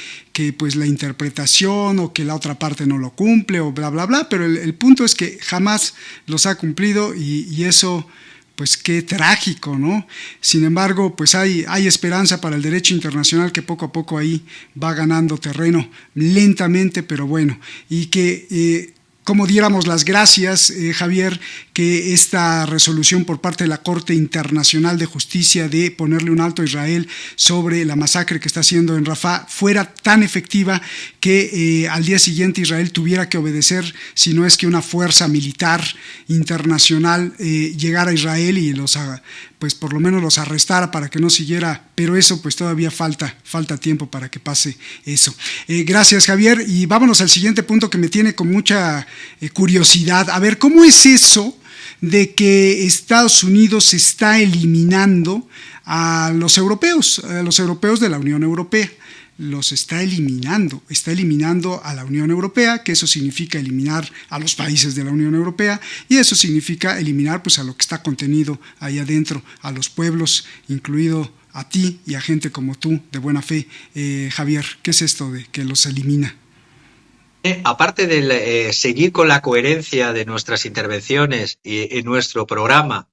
pues la interpretación o que la otra parte no lo cumple o bla bla bla, pero el punto es que jamás los ha cumplido y eso pues qué trágico, ¿no? Sin embargo, pues hay esperanza para el derecho internacional que poco a poco ahí va ganando terreno, lentamente, pero bueno, y que como diéramos las gracias, Javier, que esta resolución por parte de la Corte Internacional de Justicia de ponerle un alto a Israel sobre la masacre que está haciendo en Rafah fuera tan efectiva que al día siguiente Israel tuviera que obedecer, si no es que una fuerza militar internacional llegara a Israel y pues por lo menos los arrestara para que no siguiera, pero eso pues todavía falta tiempo para que pase eso. Gracias, Javier, y vámonos al siguiente punto que me tiene con mucha curiosidad. A ver, ¿cómo es eso de que Estados Unidos está eliminando a los europeos de la Unión Europea. Los está eliminando a la Unión Europea, que eso significa eliminar a los países de la Unión Europea, y eso significa eliminar pues a lo que está contenido ahí adentro, a los pueblos, incluido a ti y a gente como tú de buena fe. Javier, ¿qué es esto de que los elimina? Aparte de seguir con la coherencia de nuestras intervenciones y en nuestro programa,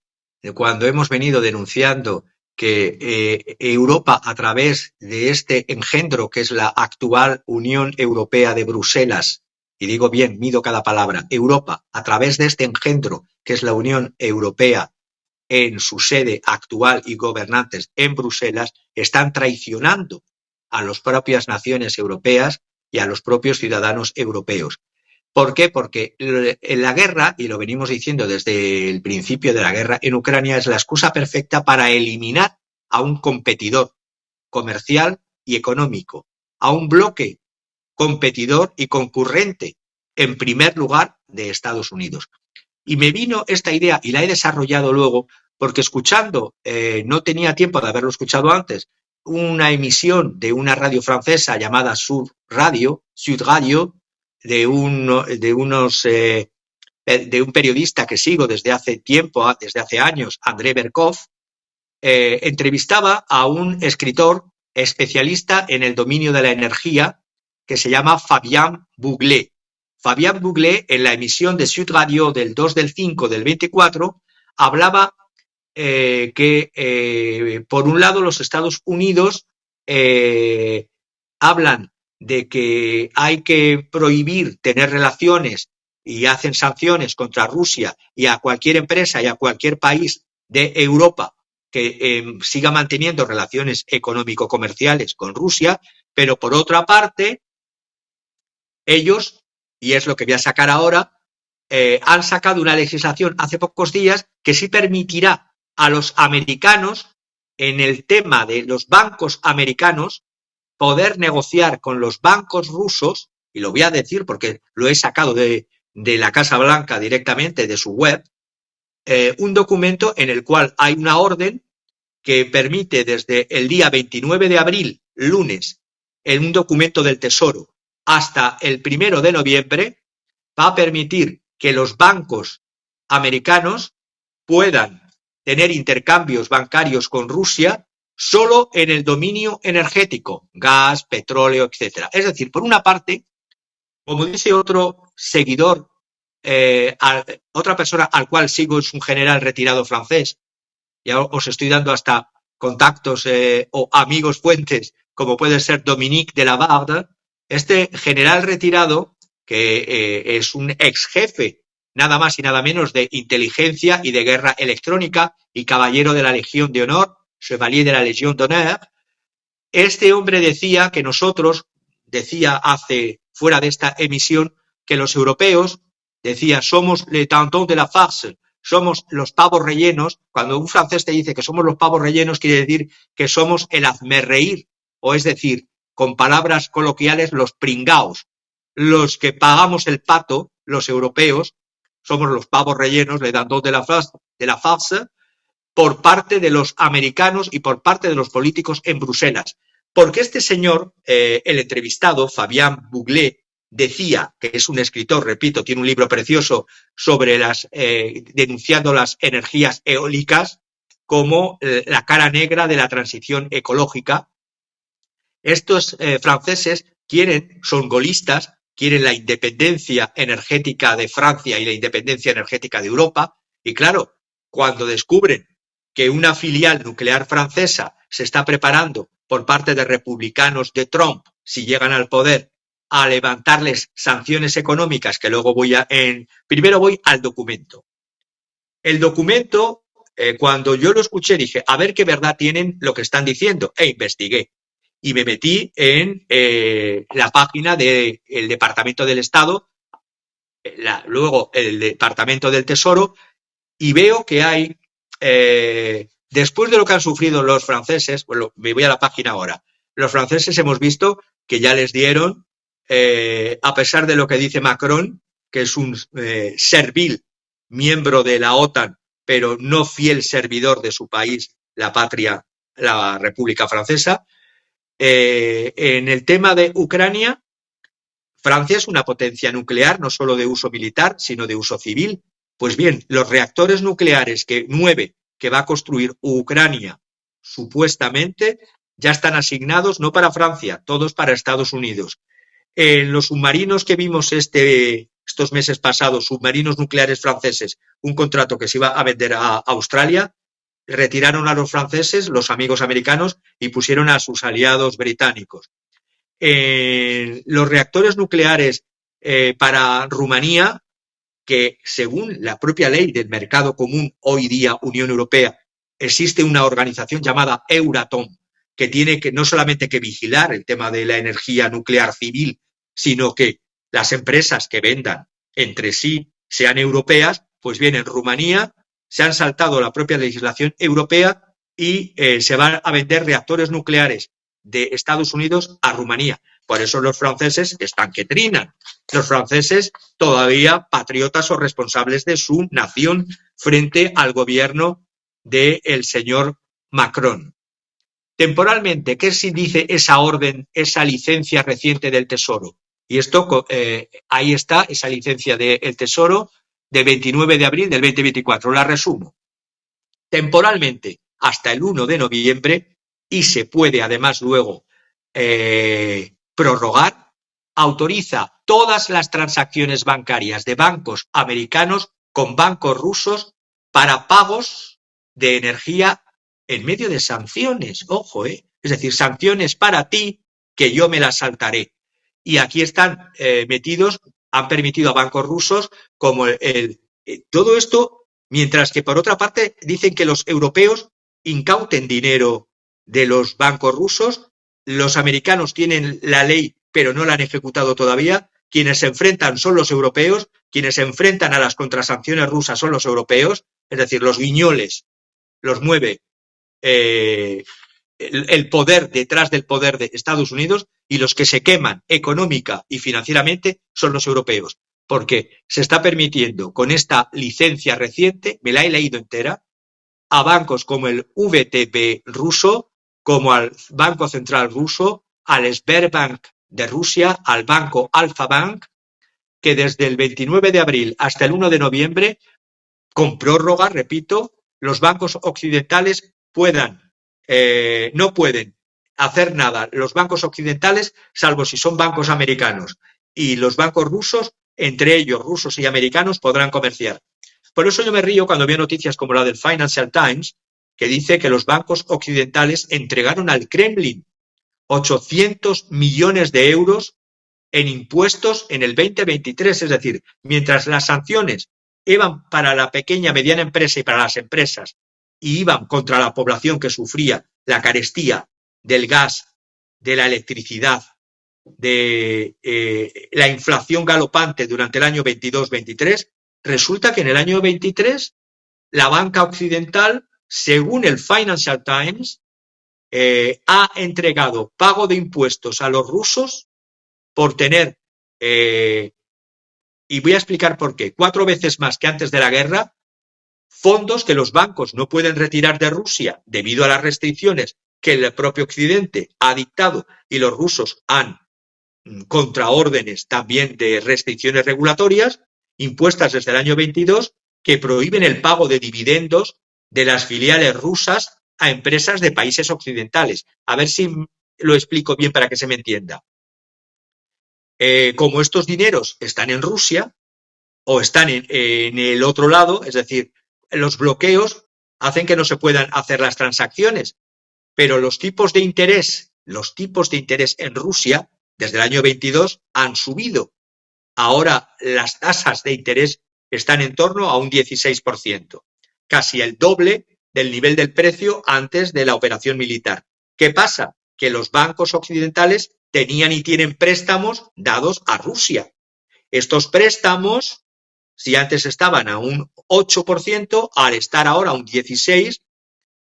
cuando hemos venido denunciando que Europa, a través de este engendro que es la actual Unión Europea de Bruselas, y digo bien, mido cada palabra, Europa, a través de este engendro que es la Unión Europea en su sede actual y gobernantes en Bruselas, están traicionando a las propias naciones europeas y a los propios ciudadanos europeos. ¿Por qué? Porque en la guerra, y lo venimos diciendo desde el principio de la guerra en Ucrania, es la excusa perfecta para eliminar a un competidor comercial y económico, a un bloque competidor y concurrente, en primer lugar, de Estados Unidos. Y me vino esta idea y la he desarrollado luego porque escuchando, no tenía tiempo de haberlo escuchado antes, una emisión de una radio francesa llamada Sud Radio, de un periodista que sigo desde hace tiempo, desde hace años, André Berkoff, entrevistaba a un escritor especialista en el dominio de la energía que se llama Fabien Bouglé. Fabien Bouglé, en la emisión de Sud Radio del 2 del 5 del 24, hablaba que, por un lado, los Estados Unidos hablan de que hay que prohibir tener relaciones y hacen sanciones contra Rusia y a cualquier empresa y a cualquier país de Europa que siga manteniendo relaciones económico-comerciales con Rusia, pero por otra parte, ellos, y es lo que voy a sacar ahora, han sacado una legislación hace pocos días que sí permitirá a los americanos, en el tema de los bancos americanos, poder negociar con los bancos rusos, y lo voy a decir porque lo he sacado de la Casa Blanca directamente, de su web, un documento en el cual hay una orden que permite desde el día 29 de abril, lunes, en un documento del Tesoro, hasta el 1 de noviembre, va a permitir que los bancos americanos puedan tener intercambios bancarios con Rusia solo en el dominio energético, gas, petróleo, etcétera. Es decir, por una parte, como dice otro seguidor, otra persona al cual sigo es un general retirado francés, ya os estoy dando hasta contactos o amigos fuentes, como puede ser Dominique de la Barde, este general retirado, que es un ex jefe, nada más y nada menos, de inteligencia y de guerra electrónica y caballero de la Legión de Honor, Chevalier de la Légion d'Honneur. Este hombre decía que nosotros, fuera de esta emisión, que los europeos, decía, somos les tantons de la farce, somos los pavos rellenos. Cuando un francés te dice que somos los pavos rellenos, quiere decir que somos el hazmerreír, o es decir, con palabras coloquiales, los pringaos, los que pagamos el pato, los europeos, somos los pavos rellenos, les tantons de la farce, por parte de los americanos y por parte de los políticos en Bruselas. Porque este señor, el entrevistado, Fabien Bouglé, decía, que es un escritor, repito, tiene un libro precioso sobre denunciando las energías eólicas como la cara negra de la transición ecológica. Estos franceses son gaullistas, quieren la independencia energética de Francia y la independencia energética de Europa, y claro, cuando descubren que una filial nuclear francesa se está preparando por parte de republicanos de Trump, si llegan al poder, a levantarles sanciones económicas, que luego primero voy al documento. El documento, cuando yo lo escuché, dije, a ver qué verdad tienen lo que están diciendo, e investigué. Y me metí en la página del Departamento del Estado, luego el Departamento del Tesoro, y veo que hay, después de lo que han sufrido los franceses, bueno, me voy a la página ahora, los franceses hemos visto que ya les dieron, a pesar de lo que dice Macron, que es un servil miembro de la OTAN, pero no fiel servidor de su país, la patria, la República Francesa. En el tema de Ucrania, Francia es una potencia nuclear, no solo de uso militar, sino de uso civil. Pues bien, los reactores nucleares 9 que va a construir Ucrania, supuestamente, ya están asignados no para Francia, todos para Estados Unidos. Los submarinos que vimos estos meses pasados, submarinos nucleares franceses, un contrato que se iba a vender a Australia, retiraron a los franceses, los amigos americanos, y pusieron a sus aliados británicos. Los reactores nucleares para Rumanía, que según la propia ley del mercado común, hoy día Unión Europea, existe una organización llamada Euratom, que tiene que no solamente que vigilar el tema de la energía nuclear civil, sino que las empresas que vendan entre sí sean europeas. Pues bien, en Rumanía se han saltado la propia legislación europea y se van a vender reactores nucleares de Estados Unidos a Rumanía. Por eso los franceses están que trinan. Los franceses todavía patriotas o responsables de su nación frente al gobierno del señor Macron. Temporalmente, ¿qué se dice esa orden, esa licencia reciente del Tesoro? Y esto, ahí está, esa licencia del Tesoro de 29 de abril del 2024. La resumo. Temporalmente, hasta el 1 de noviembre, y se puede además luego prorrogar, autoriza todas las transacciones bancarias de bancos americanos con bancos rusos para pagos de energía en medio de sanciones, ojo, es decir, sanciones para ti que yo me las saltaré. Y aquí están metidos, han permitido a bancos rusos como todo esto, mientras que por otra parte dicen que los europeos incauten dinero de los bancos rusos. Los americanos tienen la ley, pero no la han ejecutado todavía. Quienes se enfrentan son los europeos, quienes se enfrentan a las contrasanciones rusas son los europeos, es decir, los guiñoles los mueve el poder detrás del poder de Estados Unidos, y los que se queman económica y financieramente son los europeos, porque se está permitiendo con esta licencia reciente, me la he leído entera, a bancos como el VTB ruso, como al Banco Central ruso, al Sberbank de Rusia, al Banco Alfa Bank, que desde el 29 de abril hasta el 1 de noviembre, con prórroga, repito, los bancos occidentales no pueden hacer nada, los bancos occidentales, salvo si son bancos americanos, y los bancos rusos, entre ellos rusos y americanos, podrán comerciar. Por eso yo me río cuando veo noticias como la del Financial Times, que dice que los bancos occidentales entregaron al Kremlin 800 millones de euros en impuestos en el 2023, es decir, mientras las sanciones iban para la pequeña, mediana empresa y para las empresas, y iban contra la población que sufría la carestía del gas, de la electricidad, de la inflación galopante durante el año 22-23, resulta que en el año 23 la banca occidental, según el Financial Times, ha entregado pago de impuestos a los rusos por tener, y voy a explicar por qué, 4 veces más que antes de la guerra, fondos que los bancos no pueden retirar de Rusia debido a las restricciones que el propio Occidente ha dictado, y los rusos han contraórdenes también de restricciones regulatorias impuestas desde el año 22, que prohíben el pago de dividendos de las filiales rusas a empresas de países occidentales. A ver si lo explico bien para que se me entienda. Como estos dineros están en Rusia o están en el otro lado, es decir, los bloqueos hacen que no se puedan hacer las transacciones, pero los tipos de interés en Rusia desde el año 22 han subido. Ahora las tasas de interés están en torno a un 16%, casi el doble del nivel del precio antes de la operación militar. ¿Qué pasa? Que los bancos occidentales tenían y tienen préstamos dados a Rusia. Estos préstamos, si antes estaban a un 8%, al estar ahora a un 16%,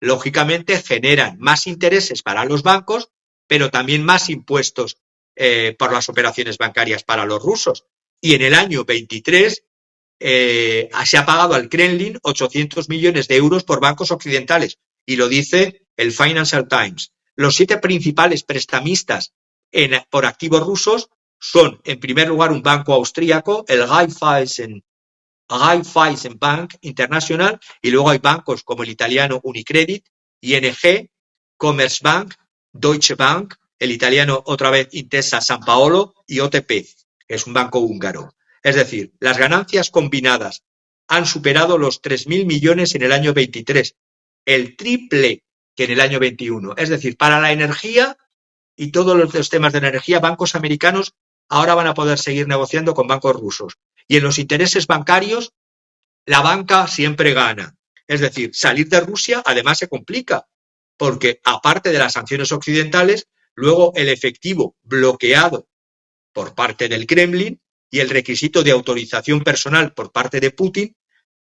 lógicamente generan más intereses para los bancos, pero también más impuestos por las operaciones bancarias para los rusos. Y en el año 23 se ha pagado al Kremlin 800 millones de euros por bancos occidentales, y lo dice el Financial Times. Los 7 principales prestamistas por activos rusos son, en primer lugar, un banco austríaco, el Raiffeisen Bank International, y luego hay bancos como el italiano Unicredit, ING, Commerzbank, Deutsche Bank, el italiano otra vez Intesa Sanpaolo y OTP, que es un banco húngaro. Es decir, las ganancias combinadas han superado los 3.000 millones en el año 23, el triple que en el año 21. Es decir, para la energía y todos los temas de energía, bancos americanos ahora van a poder seguir negociando con bancos rusos. Y en los intereses bancarios, la banca siempre gana. Es decir, salir de Rusia además se complica, porque aparte de las sanciones occidentales, luego el efectivo bloqueado por parte del Kremlin y el requisito de autorización personal por parte de Putin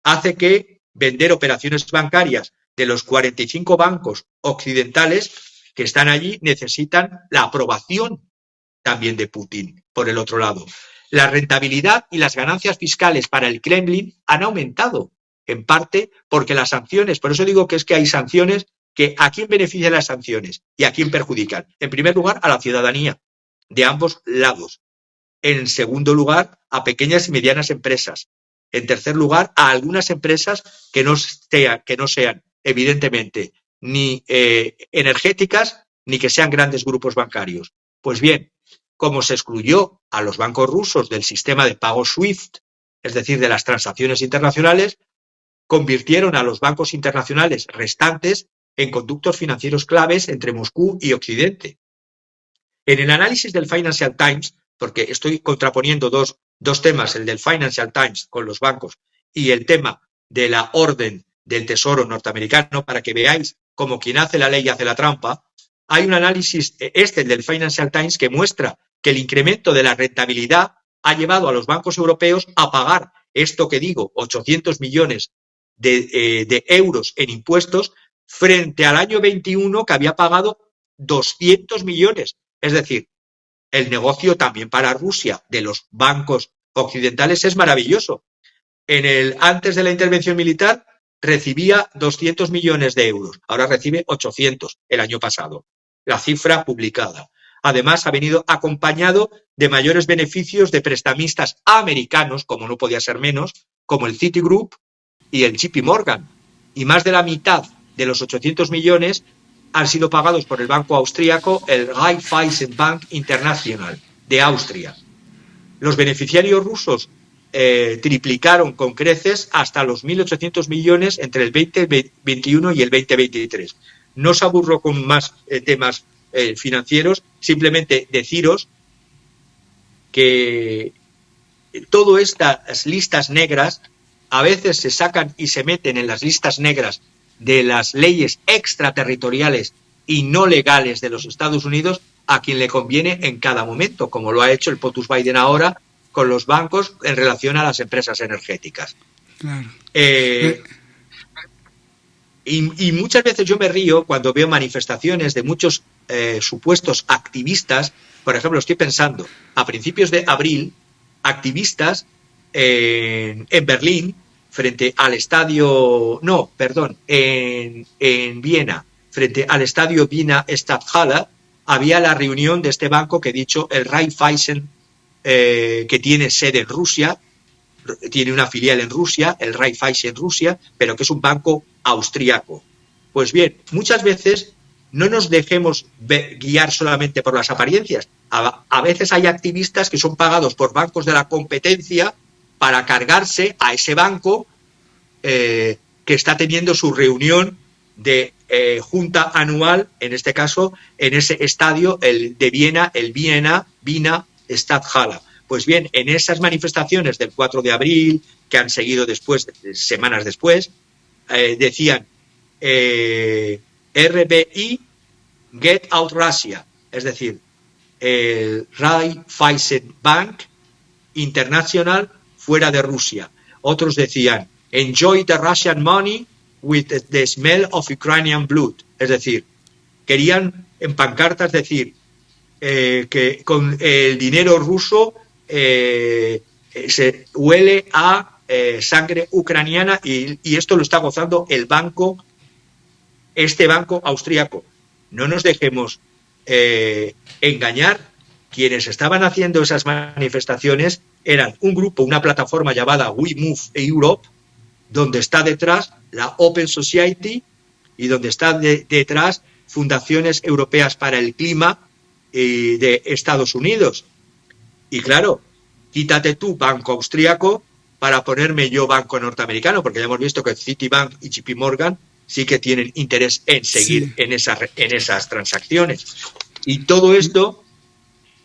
hace que vender operaciones bancarias de los 45 bancos occidentales que están allí necesitan la aprobación también de Putin, por el otro lado. La rentabilidad y las ganancias fiscales para el Kremlin han aumentado, en parte porque las sanciones, por eso digo que es que hay sanciones que a quién benefician las sanciones y a quién perjudican. En primer lugar, a la ciudadanía de ambos lados. En segundo lugar, a pequeñas y medianas empresas. En tercer lugar, a algunas empresas que no sean evidentemente, ni energéticas, ni que sean grandes grupos bancarios. Pues bien, como se excluyó a los bancos rusos del sistema de pago SWIFT, es decir, de las transacciones internacionales, convirtieron a los bancos internacionales restantes en conductos financieros claves entre Moscú y Occidente. En el análisis del Financial Times, porque estoy contraponiendo dos temas, el del Financial Times con los bancos y el tema de la orden del Tesoro norteamericano, para que veáis cómo quien hace la ley hace la trampa, hay un análisis, el del Financial Times, que muestra que el incremento de la rentabilidad ha llevado a los bancos europeos a pagar esto que digo, 800 millones de euros en impuestos, frente al año 21 que había pagado 200 millones. Es decir, el negocio también para Rusia de los bancos occidentales es maravilloso. Antes de la intervención militar recibía 200 millones de euros, ahora recibe 800 el año pasado, la cifra publicada. Además, ha venido acompañado de mayores beneficios de prestamistas americanos, como no podía ser menos, como el Citigroup y el JP Morgan. Y más de la mitad de los 800 millones han sido pagados por el banco austríaco, el Raiffeisen Bank International, de Austria. Los beneficiarios rusos triplicaron con creces hasta los 1.800 millones entre el 2021 y el 2023. No os aburro con más temas financieros, simplemente deciros que todas estas listas negras a veces se sacan y se meten en las listas negras de las leyes extraterritoriales y no legales de los Estados Unidos a quien le conviene en cada momento, como lo ha hecho el POTUS Biden ahora con los bancos en relación a las empresas energéticas. Claro. Y muchas veces yo me río cuando veo manifestaciones de muchos supuestos activistas. Por ejemplo, estoy pensando, a principios de abril, activistas en Berlín, frente al estadio, en Viena, frente al estadio Wiener Stadthalle, había la reunión de este banco que he dicho, el Raiffeisen, que tiene sede en Rusia, tiene una filial en Rusia, el Raiffeisen Rusia, pero que es un banco austríaco. Pues bien, muchas veces no nos dejemos guiar solamente por las apariencias. A veces hay activistas que son pagados por bancos de la competencia para cargarse a ese banco que está teniendo su reunión de junta anual, en este caso, en ese estadio, el de Viena, el Wiener Stadthalle. Pues bien, en esas manifestaciones del 4 de abril, que han seguido después, semanas después, decían RBI, Get Out Russia, es decir, el Raiffeisen Bank International, fuera de Rusia. Otros decían, Enjoy the Russian money with the smell of Ukrainian blood. Es decir, querían en pancartas decir que con el dinero ruso se huele a sangre ucraniana y esto lo está gozando este banco austríaco. No nos dejemos engañar. Quienes estaban haciendo esas manifestaciones eran un grupo, una plataforma llamada We Move Europe, donde está detrás la Open Society y donde está detrás fundaciones europeas para el clima de Estados Unidos. Y claro, quítate tú banco austríaco para ponerme yo banco norteamericano, porque ya hemos visto que Citibank y JP Morgan sí que tienen interés en seguir en esas transacciones. Y todo esto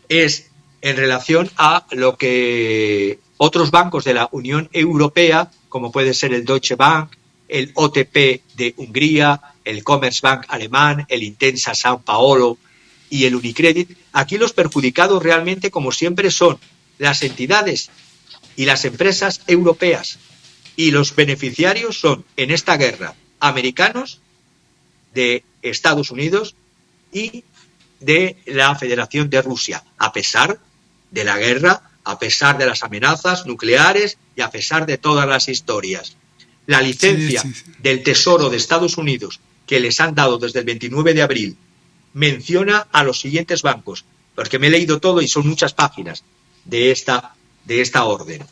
es en relación a lo que otros bancos de la Unión Europea, como puede ser el Deutsche Bank, el OTP de Hungría, el Commerzbank alemán, el Intesa San Paolo y el Unicredit, aquí los perjudicados realmente, como siempre, son las entidades y las empresas europeas, y los beneficiarios son, en esta guerra, americanos, de Estados Unidos y de la Federación de Rusia, a pesar de la guerra, a pesar de las amenazas nucleares y a pesar de todas las historias. La licencia del Tesoro de Estados Unidos que les han dado desde el 29 de abril menciona a los siguientes bancos, porque me he leído todo y son muchas páginas de esta orden.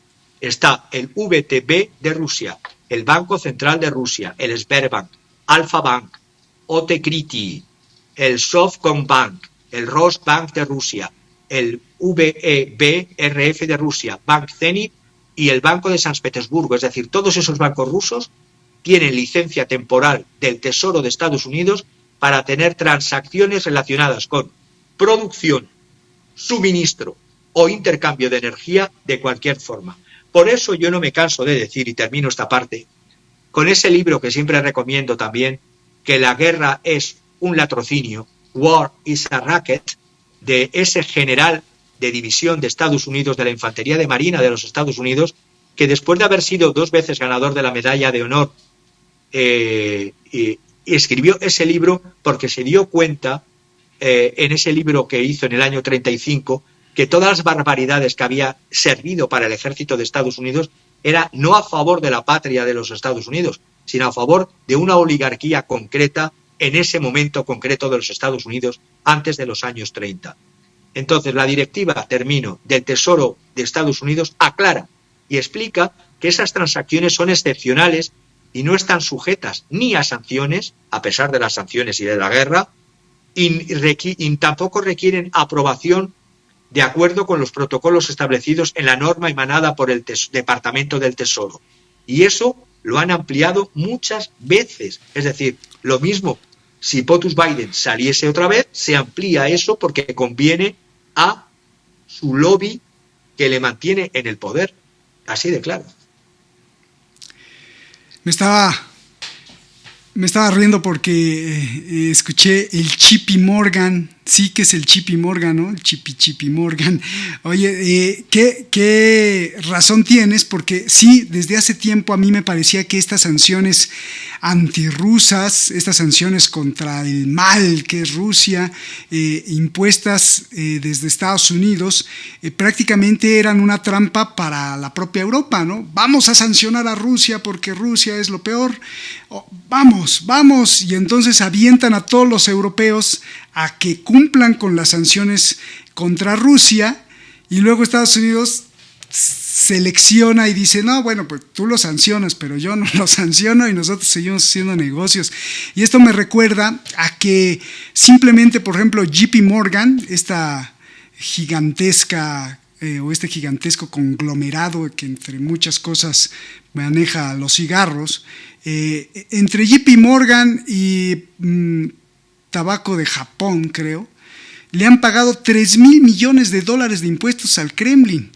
Está el VTB de Rusia, el Banco Central de Rusia, el Sberbank, Alfa Bank, OTE Kriti, el Sovcombank, el Rosbank de Rusia, el VEB-RF de Rusia, Bank Zenit y el Banco de San Petersburgo. Es decir, todos esos bancos rusos tienen licencia temporal del Tesoro de Estados Unidos para tener transacciones relacionadas con producción, suministro o intercambio de energía de cualquier forma. Por eso yo no me canso de decir, y termino esta parte, con ese libro que siempre recomiendo también, que la guerra es un latrocinio, War is a Racket, de ese general de división de Estados Unidos, de la Infantería de Marina de los Estados Unidos, que después de haber sido 2 veces ganador de la Medalla de Honor, escribió ese libro porque se dio cuenta, en ese libro que hizo en el año 35, que todas las barbaridades que había servido para el ejército de Estados Unidos era no a favor de la patria de los Estados Unidos, sino a favor de una oligarquía concreta en ese momento concreto de los Estados Unidos antes de los años 30. Entonces, la directiva, termino, del Tesoro de Estados Unidos aclara y explica que esas transacciones son excepcionales y no están sujetas ni a sanciones, a pesar de las sanciones y de la guerra, y tampoco requieren aprobación de acuerdo con los protocolos establecidos en la norma emanada por el Departamento del Tesoro. Y eso lo han ampliado muchas veces. Es decir, lo mismo, si POTUS Biden saliese otra vez, se amplía eso porque conviene a su lobby que le mantiene en el poder. Así de claro. Me estaba riendo porque escuché el JP Morgan. Sí que es el JP Morgan, ¿no? El JP Morgan. Oye, ¿qué razón tienes? Porque sí, desde hace tiempo a mí me parecía que estas sanciones antirrusas, estas sanciones contra el mal que es Rusia, impuestas desde Estados Unidos, prácticamente eran una trampa para la propia Europa, ¿no? Vamos a sancionar a Rusia porque Rusia es lo peor. Vamos, y entonces avientan a todos los europeos a que cumplan con las sanciones contra Rusia, y luego Estados Unidos selecciona y dice, no, bueno, pues tú lo sancionas, pero yo no lo sanciono y nosotros seguimos haciendo negocios. Y esto me recuerda a que simplemente, por ejemplo, JP Morgan, esta gigantesca o este gigantesco conglomerado que entre muchas cosas maneja los cigarros, entre JP Morgan y Tabaco de Japón, creo, le han pagado $3,000 millones de impuestos al Kremlin.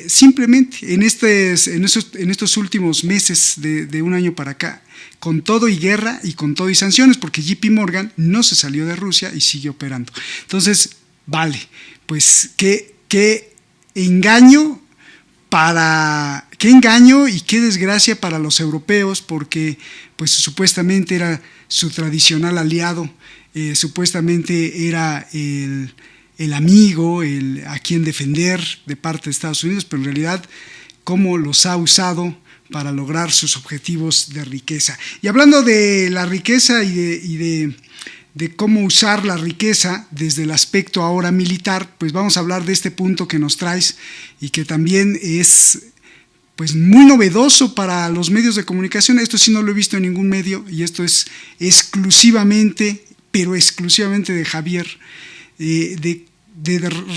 Simplemente en estos últimos meses de un año para acá, con todo y guerra y con todo y sanciones, porque JP Morgan no se salió de Rusia y sigue operando. Entonces, vale, pues qué engaño y qué desgracia para los europeos, porque pues supuestamente era su tradicional aliado, supuestamente era el amigo, a quien defender de parte de Estados Unidos, pero en realidad cómo los ha usado para lograr sus objetivos de riqueza. Y hablando de la riqueza y de cómo usar la riqueza desde el aspecto ahora militar, pues vamos a hablar de este punto que nos traes y que también es pues muy novedoso para los medios de comunicación. Esto sí no lo he visto en ningún medio y esto es exclusivamente, pero exclusivamente de Javier, de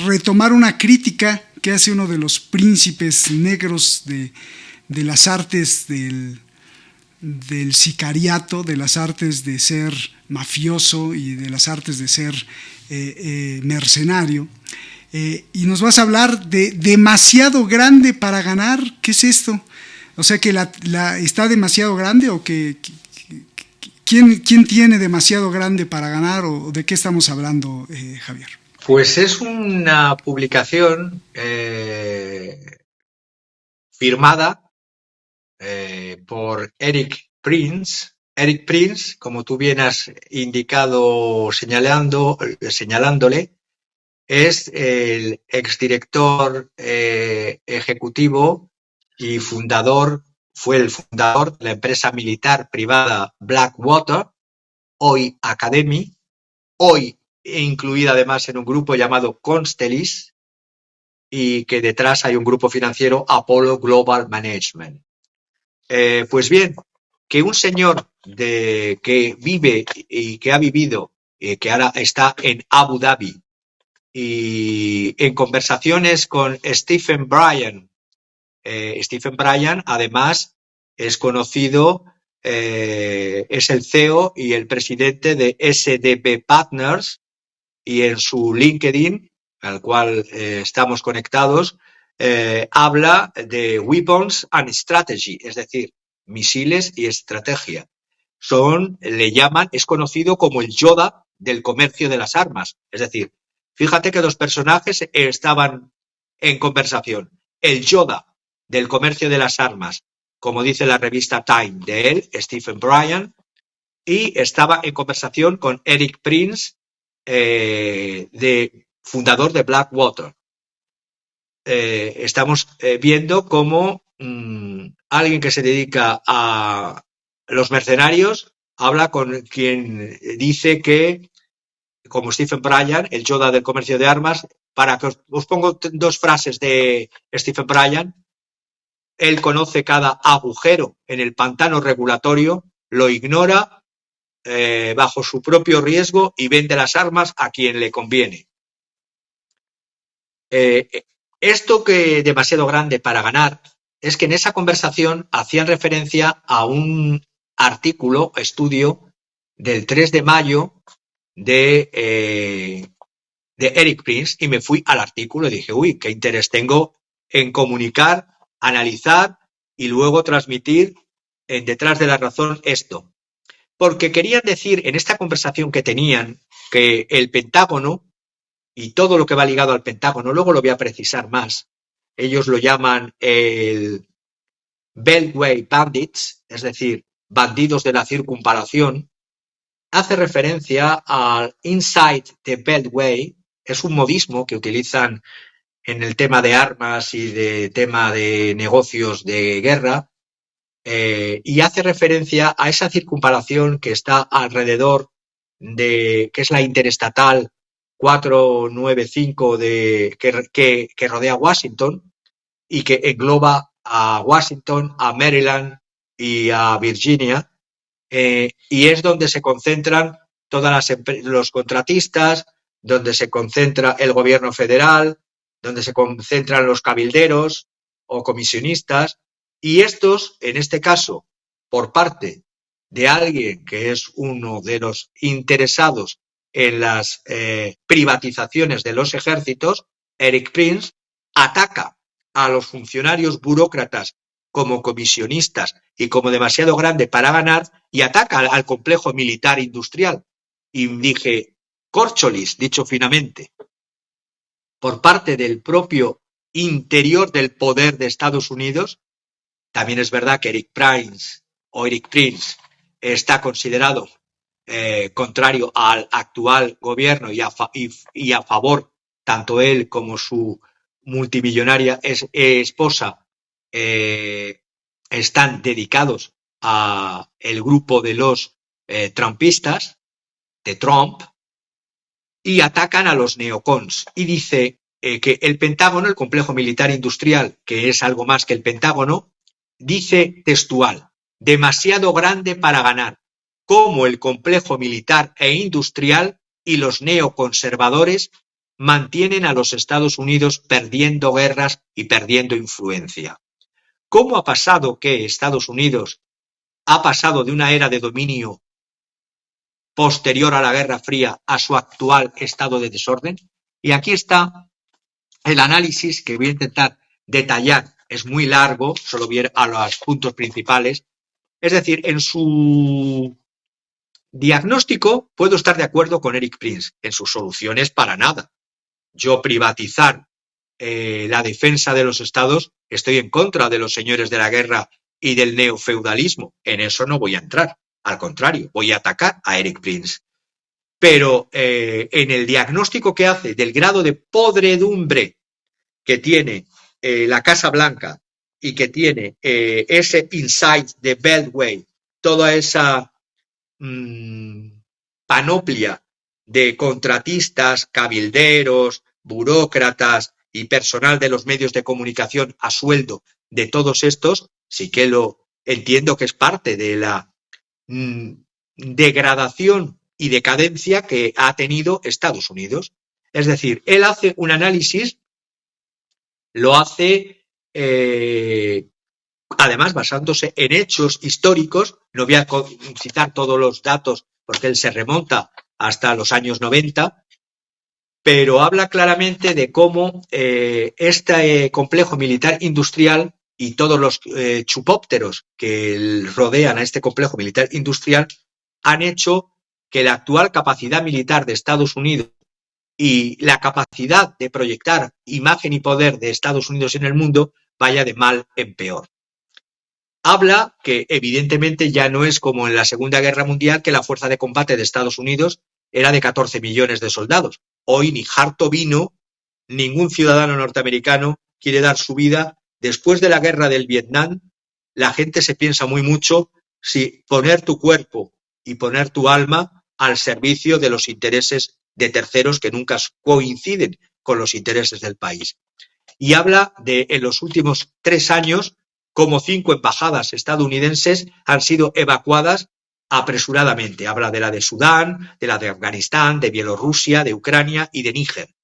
retomar una crítica que hace uno de los príncipes negros de las artes del sicariato, de las artes de ser mafioso y de las artes de ser mercenario. Y nos vas a hablar de demasiado grande para ganar. ¿Qué es esto? O sea, que está demasiado grande, o que ¿quién tiene demasiado grande para ganar, o de qué estamos hablando, Javier? Pues es una publicación firmada por Eric Prince. Eric Prince, como tú bien has indicado señalándole, es el exdirector ejecutivo y fue el fundador de la empresa militar privada Blackwater, hoy Academy, hoy incluida además en un grupo llamado Constellis, y que detrás hay un grupo financiero, Apollo Global Management. Pues bien, que un señor que vive y que ha vivido, que ahora está en Abu Dhabi, y en conversaciones con Stephen Bryan, además es conocido, es el CEO y el presidente de SDP Partners, y en su LinkedIn, al cual estamos conectados, habla de weapons and strategy, es decir, misiles y estrategia. Es conocido como el Yoda del comercio de las armas. Es decir, fíjate que dos personajes estaban en conversación. El Yoda del comercio de las armas, como dice la revista Time de él, Stephen Bryan, y estaba en conversación con Eric Prince, fundador de Blackwater. Estamos viendo cómo alguien que se dedica a los mercenarios habla con quien dice que, como Stephen Bryan, el Yoda del comercio de armas. Para que os pongo dos frases de Stephen Bryan: él conoce cada agujero en el pantano regulatorio, lo ignora bajo su propio riesgo y vende las armas a quien le conviene. Esto que demasiado grande para ganar es que en esa conversación hacían referencia a un estudio del 3 de mayo de Eric Prince, y me fui al artículo y dije, uy, qué interés tengo en comunicar, analizar y luego transmitir detrás de la razón esto. Porque querían decir en esta conversación que tenían que el Pentágono y todo lo que va ligado al Pentágono, luego lo voy a precisar más, ellos lo llaman el Beltway Bandits, es decir, bandidos de la circunvalación, hace referencia al Inside the Beltway. Es un modismo que utilizan en el tema de armas y de tema de negocios de guerra, y hace referencia a esa circunvalación que está alrededor que es la interestatal 495 que rodea Washington y que engloba a Washington, a Maryland y a Virginia, y es donde se concentran todas los contratistas, donde se concentra el gobierno federal, donde se concentran los cabilderos o comisionistas. Y estos, en este caso, por parte de alguien que es uno de los interesados en las privatizaciones de los ejércitos, Eric Prince, ataca a los funcionarios burócratas como comisionistas y como demasiado grande para ganar, y ataca al complejo militar industrial. Y dije, córcholis, dicho finamente, por parte del propio interior del poder de Estados Unidos. También es verdad que Eric Prince está considerado contrario al actual gobierno y a favor, tanto él como su multimillonaria esposa están dedicados a el grupo de los trumpistas, de Trump, y atacan a los neocons. Y dice que el Pentágono, el complejo militar industrial, que es algo más que el Pentágono, dice textual: demasiado grande para ganar, como el complejo militar e industrial y los neoconservadores mantienen a los Estados Unidos perdiendo guerras y perdiendo influencia. ¿Cómo ha pasado que Estados Unidos ha pasado de una era de dominio posterior a la Guerra Fría a su actual estado de desorden? Y aquí está el análisis que voy a intentar detallar. Es muy largo, solo voy a los puntos principales. Es decir, en su diagnóstico puedo estar de acuerdo con Eric Prince, en sus soluciones para nada. Yo privatizar la defensa de los estados, estoy en contra de los señores de la guerra y del neofeudalismo. En eso no voy a entrar. Al contrario, voy a atacar a Eric Prince. Pero en el diagnóstico que hace del grado de podredumbre que tiene la Casa Blanca y que tiene ese inside de Beltway, toda esa panoplia de contratistas, cabilderos, burócratas y personal de los medios de comunicación a sueldo de todos estos, sí que lo entiendo que es parte de la degradación y decadencia que ha tenido Estados Unidos. Es decir, él hace un análisis, lo hace además basándose en hechos históricos. No voy a citar todos los datos porque él se remonta hasta los años 90, pero habla claramente de cómo este complejo militar industrial y todos los chupópteros que rodean a este complejo militar industrial han hecho que la actual capacidad militar de Estados Unidos y la capacidad de proyectar imagen y poder de Estados Unidos en el mundo vaya de mal en peor. Habla que evidentemente ya no es como en la Segunda Guerra Mundial, que la fuerza de combate de Estados Unidos era de 14 millones de soldados. Hoy ni harto vino, ningún ciudadano norteamericano quiere dar su vida. Después de la guerra del Vietnam, la gente se piensa muy mucho si poner tu cuerpo y poner tu alma al servicio de los intereses de terceros que nunca coinciden con los intereses del país. Y habla de, en los últimos 3 años, como 5 embajadas estadounidenses han sido evacuadas apresuradamente. Habla de la de Sudán, de la de Afganistán, de Bielorrusia, de Ucrania y de Níger.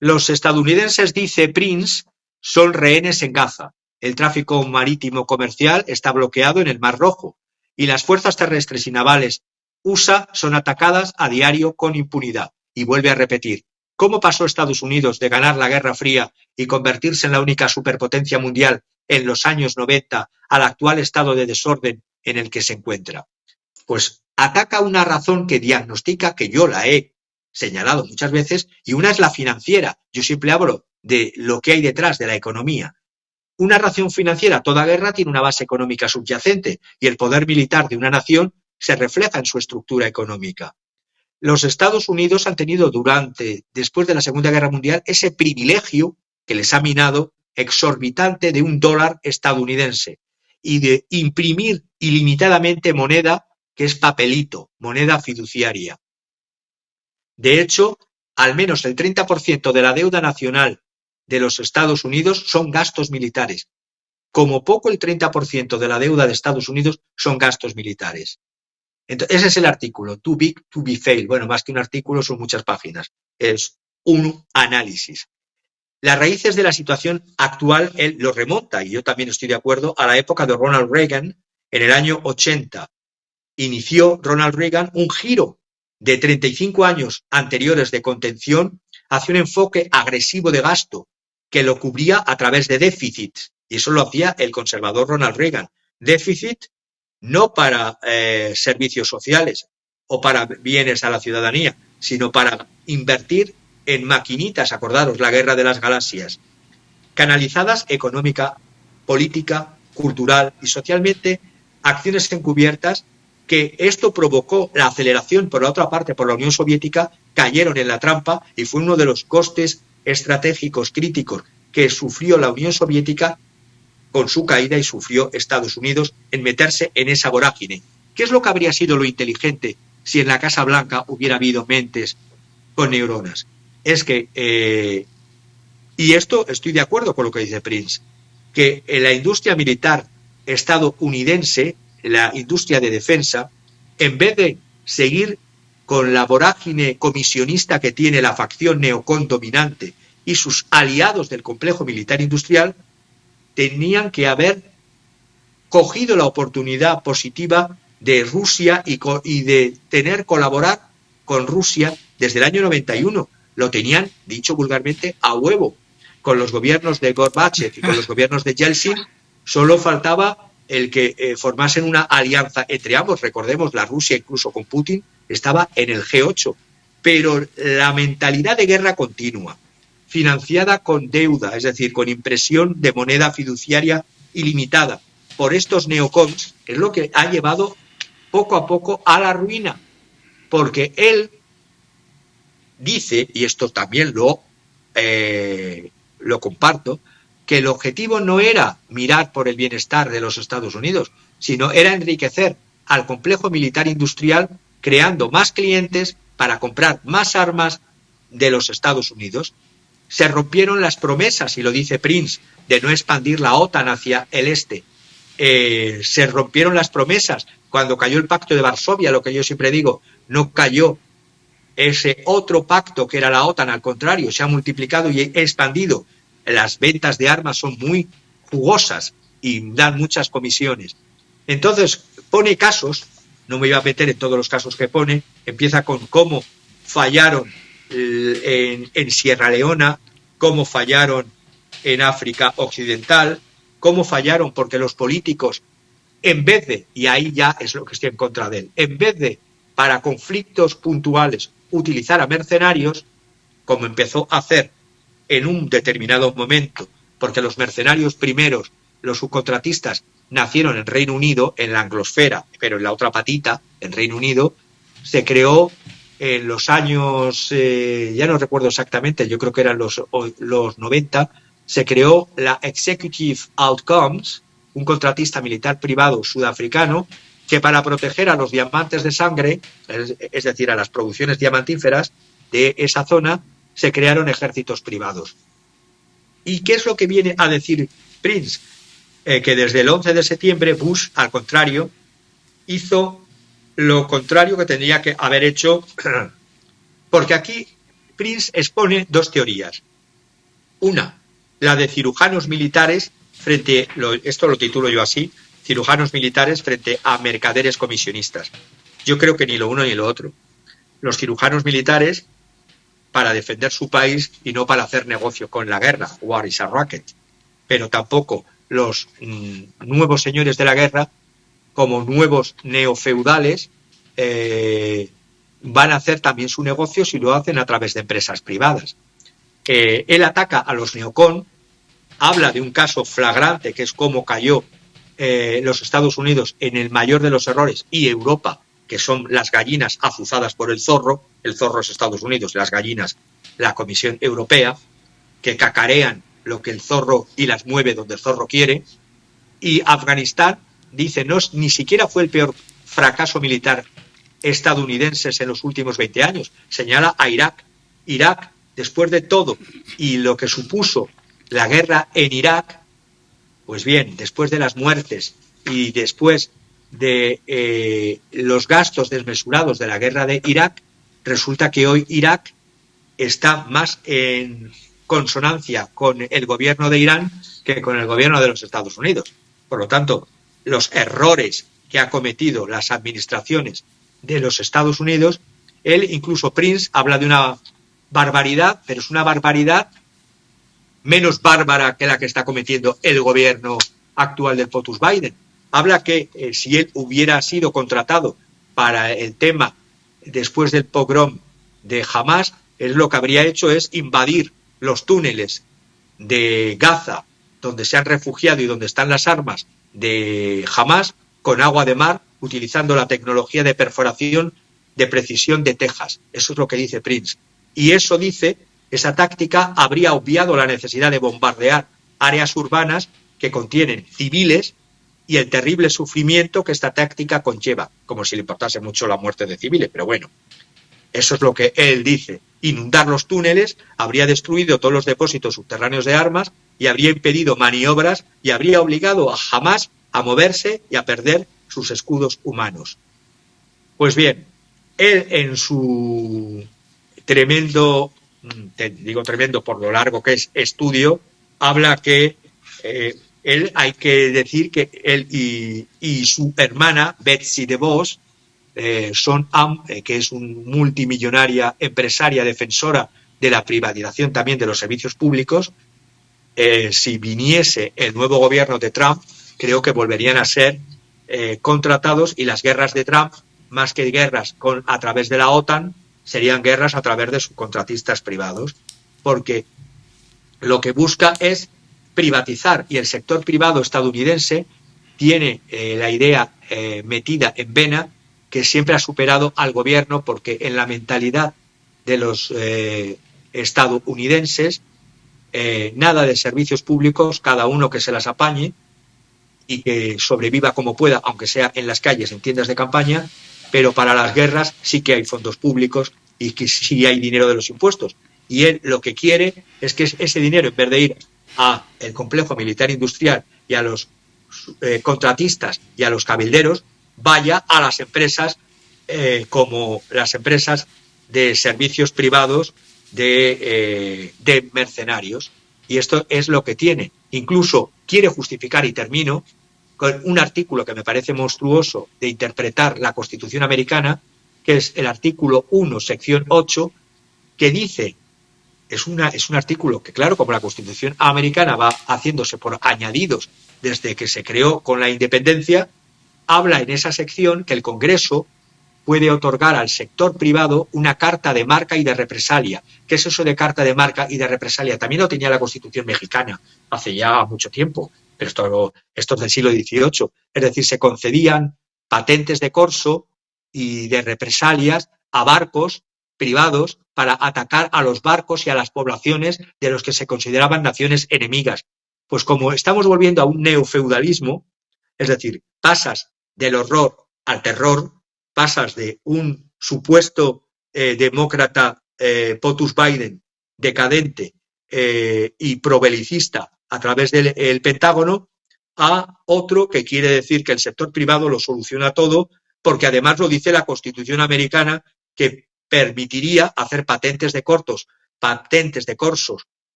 Los estadounidenses, dice Prince, son rehenes en Gaza. El tráfico marítimo comercial está bloqueado en el Mar Rojo y las fuerzas terrestres y navales USA son atacadas a diario con impunidad. Y vuelve a repetir: ¿cómo pasó Estados Unidos de ganar la Guerra Fría y convertirse en la única superpotencia mundial en los años 90 al actual estado de desorden en el que se encuentra? Pues ataca una razón que diagnostica, que yo la he señalado muchas veces, y una es la financiera. Yo siempre hablo de lo que hay detrás de la economía. Una razón financiera, toda guerra tiene una base económica subyacente y el poder militar de una nación se refleja en su estructura económica. Los Estados Unidos han tenido después de la Segunda Guerra Mundial, ese privilegio que les ha minado exorbitante de $1 estadounidense y de imprimir ilimitadamente moneda, que es papelito, moneda fiduciaria. De hecho, al menos el 30% de la deuda nacional de los Estados Unidos son gastos militares. Como poco el 30% de la deuda de Estados Unidos son gastos militares. Entonces, ese es el artículo, Too Big to be Failed. Bueno, más que un artículo, son muchas páginas. Es un análisis. Las raíces de la situación actual, él lo remonta, y yo también estoy de acuerdo, a la época de Ronald Reagan, en el año 80. Inició Ronald Reagan un giro de 35 años anteriores de contención hacia un enfoque agresivo de gasto que lo cubría a través de déficit. Y eso lo hacía el conservador Ronald Reagan. Déficit no para servicios sociales o para bienes a la ciudadanía, sino para invertir en maquinitas, acordaros, la guerra de las galaxias, canalizadas económica, política, cultural y socialmente, acciones encubiertas, que esto provocó la aceleración, por la otra parte, por la Unión Soviética, cayeron en la trampa y fue uno de los costes estratégicos críticos que sufrió la Unión Soviética con su caída y sufrió Estados Unidos en meterse en esa vorágine. ¿Qué es lo que habría sido lo inteligente si en la Casa Blanca hubiera habido mentes con neuronas? Es que, y esto estoy de acuerdo con lo que dice Prince, que en la industria militar estadounidense, la industria de defensa, en vez de seguir con la vorágine comisionista que tiene la facción neocon dominante y sus aliados del complejo militar industrial, tenían que haber cogido la oportunidad positiva de Rusia y de colaborar con Rusia desde el año 91. Lo tenían, dicho vulgarmente, a huevo. Con los gobiernos de Gorbachev y con los gobiernos de Yeltsin, solo faltaba el que formasen una alianza entre ambos. Recordemos, la Rusia, incluso con Putin, estaba en el G8. Pero la mentalidad de guerra continua, financiada con deuda, es decir, con impresión de moneda fiduciaria ilimitada por estos neocons, es lo que ha llevado poco a poco a la ruina. Porque él dice, y esto también lo comparto, que el objetivo no era mirar por el bienestar de los Estados Unidos, sino era enriquecer al complejo militar industrial, creando más clientes para comprar más armas de los Estados Unidos. Se rompieron las promesas, y lo dice Prince, de no expandir la OTAN hacia el este. Se rompieron las promesas cuando cayó el Pacto de Varsovia, lo que yo siempre digo, no cayó ese otro pacto que era la OTAN, al contrario, se ha multiplicado y expandido. Las ventas de armas son muy jugosas y dan muchas comisiones. Entonces, pone casos, no me voy a meter en todos los casos que pone, empieza con cómo fallaron en Sierra Leona, cómo fallaron en África Occidental, cómo fallaron porque los políticos, en vez de, y ahí ya es lo que estoy en contra de él, en vez de para conflictos puntuales utilizar a mercenarios, como empezó a hacer en un determinado momento, porque los mercenarios primeros, los subcontratistas, nacieron en Reino Unido, en la anglosfera, pero en la otra patita, en Reino Unido, se creó en los años, ya no recuerdo exactamente, yo creo que eran los 90, se creó la Executive Outcomes, un contratista militar privado sudafricano, que para proteger a los diamantes de sangre, es decir, a las producciones diamantíferas de esa zona, se crearon ejércitos privados. ¿Y qué es lo que viene a decir Prince? Que desde el 11 de septiembre Bush, al contrario, hizo lo contrario que tendría que haber hecho, porque aquí Prince expone dos teorías. Una, la de cirujanos militares frente, esto lo titulo yo así, cirujanos militares frente a mercaderes comisionistas. Yo creo que ni lo uno ni lo otro. Los cirujanos militares para defender su país y no para hacer negocio con la guerra, war is a racket. Pero tampoco los nuevos señores de la guerra, como nuevos neofeudales, van a hacer también su negocio si lo hacen a través de empresas privadas. Él ataca a los neocon, habla de un caso flagrante que es cómo cayó los Estados Unidos en el mayor de los errores y Europa, que son las gallinas azuzadas por el zorro es Estados Unidos, las gallinas la Comisión Europea, que cacarean lo que el zorro y las mueve donde el zorro quiere, y Afganistán, dice, no, ni siquiera fue el peor fracaso militar estadounidense en los últimos 20 años, señala a Irak. Irak, después de todo y lo que supuso la guerra en Irak, pues bien, después de las muertes y después de los gastos desmesurados de la guerra de Irak, resulta que hoy Irak está más en consonancia con el gobierno de Irán que con el gobierno de los Estados Unidos. Por lo tanto, los errores que ha cometido las administraciones de los Estados Unidos, él, incluso Prince, habla de una barbaridad, pero es una barbaridad menos bárbara que la que está cometiendo el gobierno actual del POTUS Biden. Habla que si él hubiera sido contratado para el tema después del pogrom de Hamas, él lo que habría hecho es invadir los túneles de Gaza, donde se han refugiado y donde están las armas de Hamas, con agua de mar, utilizando la tecnología de perforación de precisión de Texas. Eso es lo que dice Prince. Y eso dice, esa táctica habría obviado la necesidad de bombardear áreas urbanas que contienen civiles y el terrible sufrimiento que esta táctica conlleva, como si le importase mucho la muerte de civiles, pero bueno, eso es lo que él dice. Inundar los túneles habría destruido todos los depósitos subterráneos de armas y habría impedido maniobras y habría obligado a Hamás a moverse y a perder sus escudos humanos. Pues bien, él en su tremendo, digo tremendo por lo largo que es, estudio, habla que él, hay que decir que él y su hermana Betsy DeVos, que es una multimillonaria empresaria defensora de la privatización también de los servicios públicos, si viniese el nuevo gobierno de Trump, creo que volverían a ser contratados, y las guerras de Trump, más que guerras a través de la OTAN, serían guerras a través de subcontratistas privados, porque lo que busca es privatizar, y el sector privado estadounidense tiene la idea metida en vena, que siempre ha superado al gobierno, porque en la mentalidad de los estadounidenses, nada de servicios públicos, cada uno que se las apañe y que sobreviva como pueda, aunque sea en las calles, en tiendas de campaña, pero para las guerras sí que hay fondos públicos y que sí hay dinero de los impuestos. Y él lo que quiere es que ese dinero, en vez de ir a el complejo militar industrial y a los contratistas y a los cabilderos, vaya a las empresas como las empresas de servicios privados de mercenarios. Y esto es lo que tiene. Incluso quiere justificar, y termino, con un artículo que me parece monstruoso de interpretar la Constitución americana, que es el artículo 1, sección 8, que dice, es un artículo que, claro, como la Constitución americana va haciéndose por añadidos desde que se creó con la independencia, habla en esa sección que el Congreso puede otorgar al sector privado una carta de marca y de represalia. ¿Qué es eso de carta de marca y de represalia? También lo tenía la Constitución mexicana hace ya mucho tiempo, pero esto es del siglo XVIII. Es decir, se concedían patentes de corso y de represalias a barcos privados para atacar a los barcos y a las poblaciones de los que se consideraban naciones enemigas. Pues como estamos volviendo a un neofeudalismo, es decir, pasas del horror al terror, pasas de un supuesto demócrata POTUS Biden decadente y probelicista a través del Pentágono, a otro que quiere decir que el sector privado lo soluciona todo, porque además lo dice la Constitución americana, que permitiría hacer patente de corso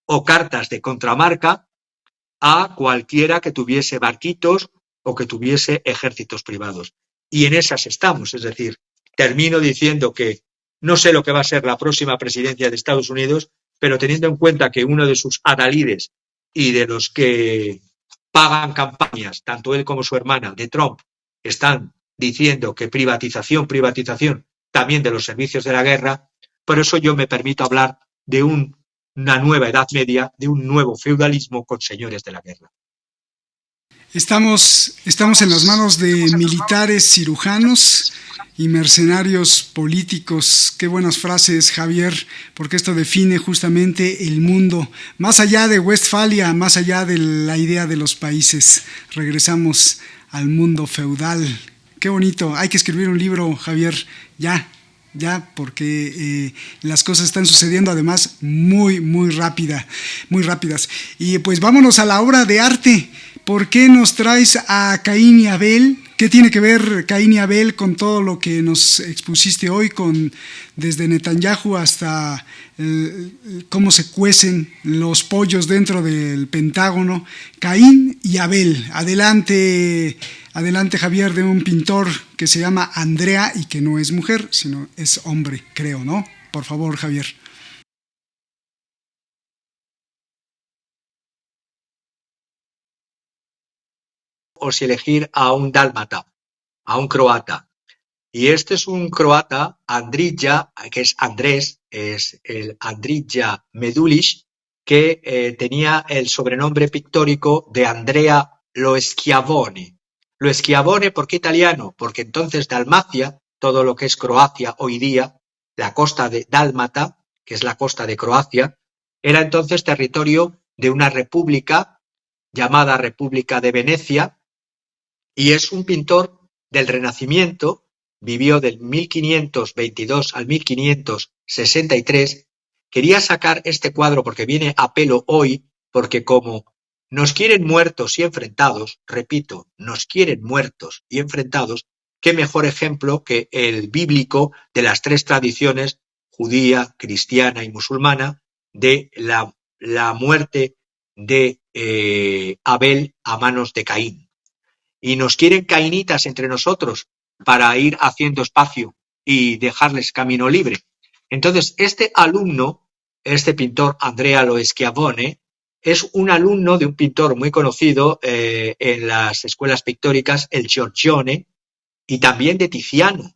o cartas de contramarca a cualquiera que tuviese barquitos o que tuviese ejércitos privados. Y en esas estamos, es decir, termino diciendo que no sé lo que va a ser la próxima presidencia de Estados Unidos, pero teniendo en cuenta que uno de sus adalides y de los que pagan campañas, tanto él como su hermana, de Trump, están diciendo que privatización, también de los servicios de la guerra, por eso yo me permito hablar de una nueva Edad Media, de un nuevo feudalismo con señores de la guerra. Estamos en las manos de militares cirujanos y mercenarios políticos. Qué buenas frases, Javier, porque esto define justamente el mundo, más allá de Westfalia, más allá de la idea de los países. Regresamos al mundo feudal. Qué bonito. Hay que escribir un libro, Javier, ya, porque las cosas están sucediendo además muy rápidas. Y pues vámonos a la obra de arte. ¿Por qué nos traes a Caín y Abel? ¿Qué tiene que ver Caín y Abel con todo lo que nos expusiste hoy, desde Netanyahu hasta cómo se cuecen los pollos dentro del Pentágono? Caín y Abel. Adelante, Javier, de un pintor que se llama Andrea y que no es mujer, sino es hombre, creo, ¿no? Por favor, Javier. O si elegir a un dálmata, a un croata. Y este es un croata, Andrija, que es Andrés, es el Andrija Medulic, que tenía el sobrenombre pictórico de Andrea lo Schiavone. Lo Schiavone, ¿por qué italiano? Porque entonces Dalmacia, todo lo que es Croacia hoy día, la costa de Dálmata, que es la costa de Croacia, era entonces territorio de una república llamada República de Venecia, y es un pintor del Renacimiento, vivió del 1522 al 1563. Quería sacar este cuadro porque viene a pelo hoy, porque como nos quieren muertos y enfrentados, repito, nos quieren muertos y enfrentados, qué mejor ejemplo que el bíblico de las tres tradiciones, judía, cristiana y musulmana, de la muerte de Abel a manos de Caín. Y nos quieren cainitas entre nosotros para ir haciendo espacio y dejarles camino libre. Entonces, este alumno, este pintor Andrea Lo Schiavone, es un alumno de un pintor muy conocido en las escuelas pictóricas, el Giorgione, y también de Tiziano.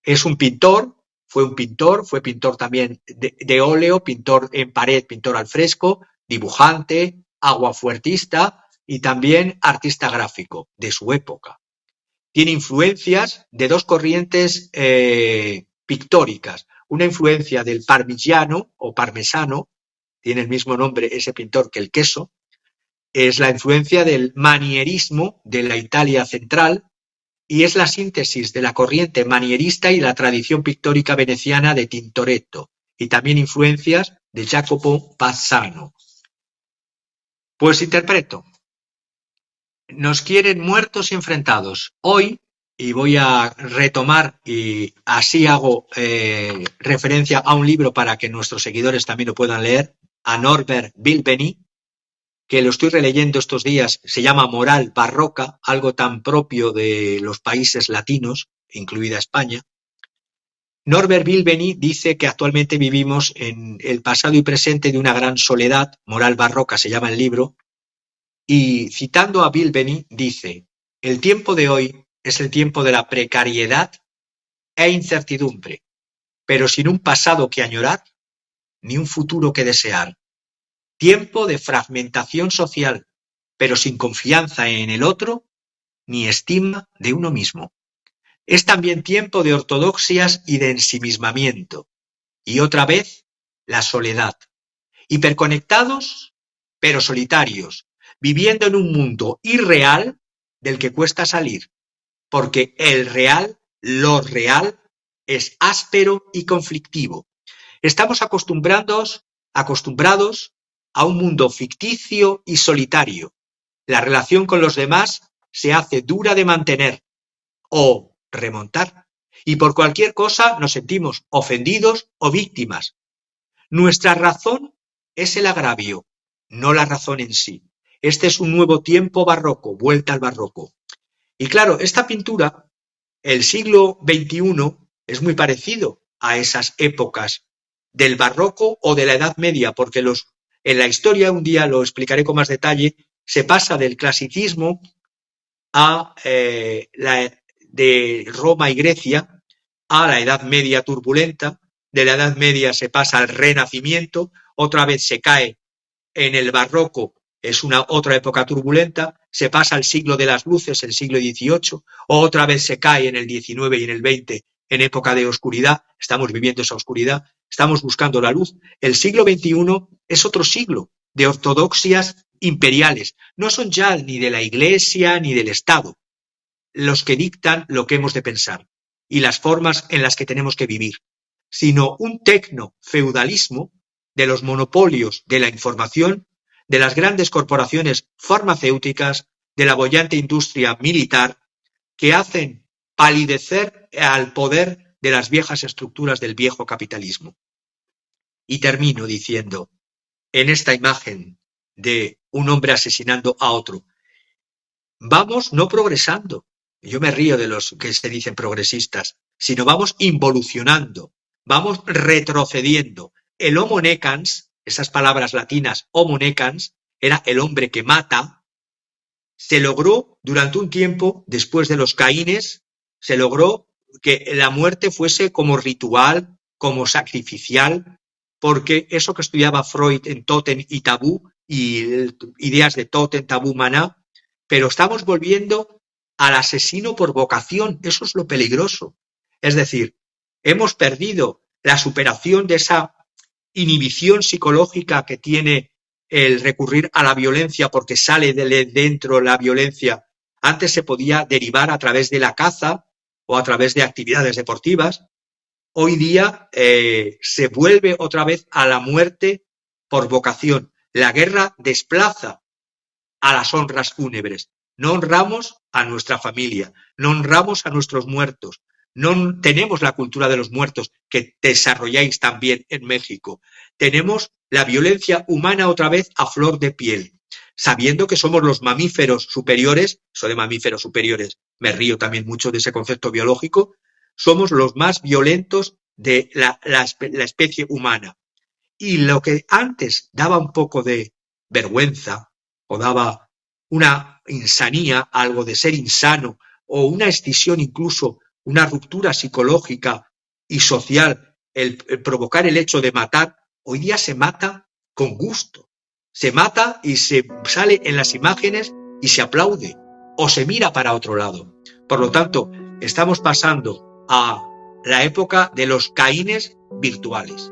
Es un pintor, fue pintor también de óleo, pintor en pared, pintor al fresco, dibujante, aguafuertista y también artista gráfico de su época. Tiene influencias de dos corrientes pictóricas. Una influencia del parmigiano o parmesano, tiene el mismo nombre ese pintor que el queso, es la influencia del manierismo de la Italia central y es la síntesis de la corriente manierista y la tradición pictórica veneciana de Tintoretto y también influencias de Jacopo Bassano. Pues interpreto. Nos quieren muertos y enfrentados. Hoy, y voy a retomar y así hago referencia a un libro para que nuestros seguidores también lo puedan leer, a Norbert Bilbeny, que lo estoy releyendo estos días, se llama Moral Barroca, algo tan propio de los países latinos, incluida España. Norbert Bilbeny dice que actualmente vivimos en el pasado y presente de una gran soledad, Moral Barroca se llama el libro, y citando a Bilbeny dice: el tiempo de hoy es el tiempo de la precariedad e incertidumbre, pero sin un pasado que añorar, ni un futuro que desear. Tiempo de fragmentación social, pero sin confianza en el otro, ni estima de uno mismo. Es también tiempo de ortodoxias y de ensimismamiento. Y otra vez, la soledad. Hiperconectados, pero solitarios, viviendo en un mundo irreal del que cuesta salir, porque el real, lo real, es áspero y conflictivo. Estamos acostumbrados a un mundo ficticio y solitario. La relación con los demás se hace dura de mantener o remontar, y por cualquier cosa nos sentimos ofendidos o víctimas. Nuestra razón es el agravio, no la razón en sí. Este es un nuevo tiempo barroco, vuelta al barroco. Y claro, esta pintura, el siglo XXI, es muy parecido a esas épocas del barroco o de la Edad Media, porque en la historia, un día lo explicaré con más detalle, se pasa del clasicismo de Roma y Grecia a la Edad Media turbulenta, de la Edad Media se pasa al Renacimiento, otra vez se cae en el barroco, es otra época turbulenta, se pasa al siglo de las luces, el siglo XVIII, otra vez se cae en el XIX y en el XX, en época de oscuridad, estamos viviendo esa oscuridad, estamos buscando la luz. El siglo XXI es otro siglo de ortodoxias imperiales, no son ya ni de la Iglesia ni del Estado los que dictan lo que hemos de pensar y las formas en las que tenemos que vivir, sino un tecno-feudalismo de los monopolios de la información, de las grandes corporaciones farmacéuticas, de la boyante industria militar, que hacen palidecer al poder de las viejas estructuras del viejo capitalismo. Y termino diciendo, en esta imagen de un hombre asesinando a otro, vamos no progresando. Yo me río de los que se dicen progresistas, sino vamos involucionando, vamos retrocediendo. El homo necans, esas palabras latinas, homo necans, era el hombre que mata. Se logró durante un tiempo, después de los caínes, se logró que la muerte fuese como ritual, como sacrificial, porque eso que estudiaba Freud en Tótem y Tabú, y ideas de Tótem, Tabú, Maná, pero estamos volviendo al asesino por vocación. Eso es lo peligroso. Es decir, hemos perdido la superación de esa inhibición psicológica que tiene el recurrir a la violencia porque sale de dentro la violencia, antes se podía derivar a través de la caza o a través de actividades deportivas. Hoy día se vuelve otra vez a la muerte por vocación. La guerra desplaza a las honras fúnebres. No honramos a nuestra familia, no honramos a nuestros muertos, no tenemos la cultura de los muertos que desarrolláis también en México. Tenemos la violencia humana otra vez a flor de piel, sabiendo que somos los mamíferos superiores. Eso de mamíferos superiores, me río también mucho de ese concepto biológico. Somos los más violentos de la especie humana. Y lo que antes daba un poco de vergüenza o daba una insanía, algo de ser insano, o una escisión, incluso una ruptura psicológica y social, el provocar el hecho de matar, hoy día se mata con gusto. Se mata y se sale en las imágenes y se aplaude o se mira para otro lado. Por lo tanto, estamos pasando a la época de los Caínes virtuales.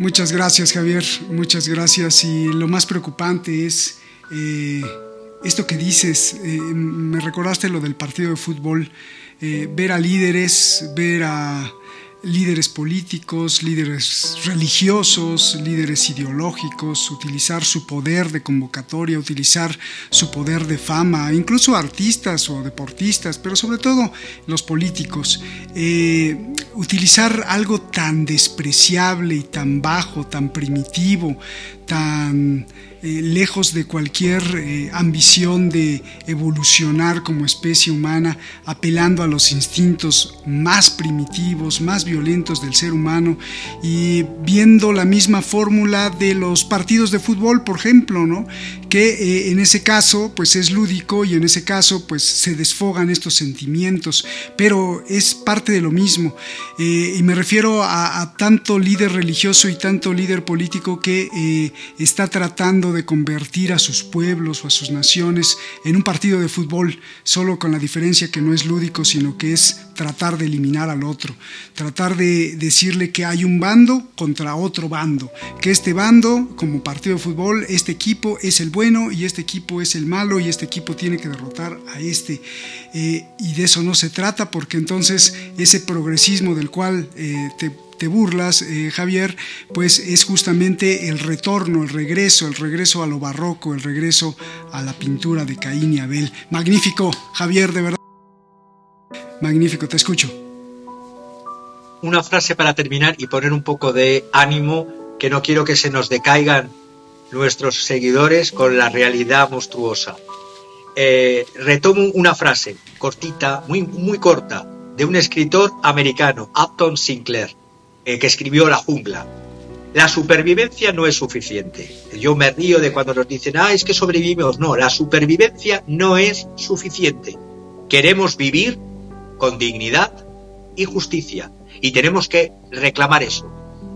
Muchas gracias, Javier, muchas gracias. Y lo más preocupante es esto que dices. Me recordaste lo del partido de fútbol, ver a líderes políticos, líderes religiosos, líderes ideológicos, utilizar su poder de convocatoria, utilizar su poder de fama, incluso artistas o deportistas, pero sobre todo los políticos, utilizar algo tan despreciable y tan bajo, tan primitivo, tan lejos de cualquier ambición de evolucionar como especie humana, apelando a los instintos más primitivos, más violentos del ser humano, y viendo la misma fórmula de los partidos de fútbol, por ejemplo, ¿no? Que en ese caso pues es lúdico y en ese caso pues se desfogan estos sentimientos, pero es parte de lo mismo. Y me refiero a tanto líder religioso y tanto líder político que está tratando de convertir a sus pueblos o a sus naciones en un partido de fútbol, solo con la diferencia que no es lúdico, sino que es tratar de eliminar al otro, tratar de decirle que hay un bando contra otro bando, que este bando, como partido de fútbol, este equipo es el bueno y este equipo es el malo y este equipo tiene que derrotar a este, y de eso no se trata, porque entonces ese progresismo del cual te burlas, Javier, pues es justamente el retorno, el regreso a lo barroco, el regreso a la pintura de Caín y Abel. Magnífico, Javier, de verdad. Magnífico, te escucho. Una frase para terminar y poner un poco de ánimo, que no quiero que se nos decaigan nuestros seguidores con la realidad monstruosa. Retomo una frase cortita, muy corta, de un escritor americano, Upton Sinclair, que escribió La jungla. La supervivencia no es suficiente. Yo me río de cuando nos dicen, es que sobrevivimos. No, la supervivencia no es suficiente. Queremos vivir con dignidad y justicia. Y tenemos que reclamar eso.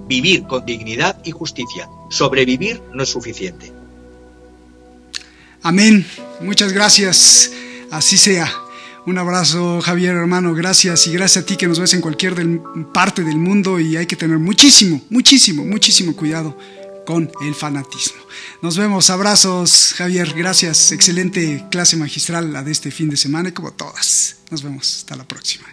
Vivir con dignidad y justicia. Sobrevivir no es suficiente. Amén. Muchas gracias. Así sea. Un abrazo, Javier, hermano, gracias, y gracias a ti que nos ves en cualquier parte del mundo, y hay que tener muchísimo cuidado con el fanatismo. Nos vemos, abrazos, Javier, gracias, excelente clase magistral la de este fin de semana, y como todas. Nos vemos, hasta la próxima.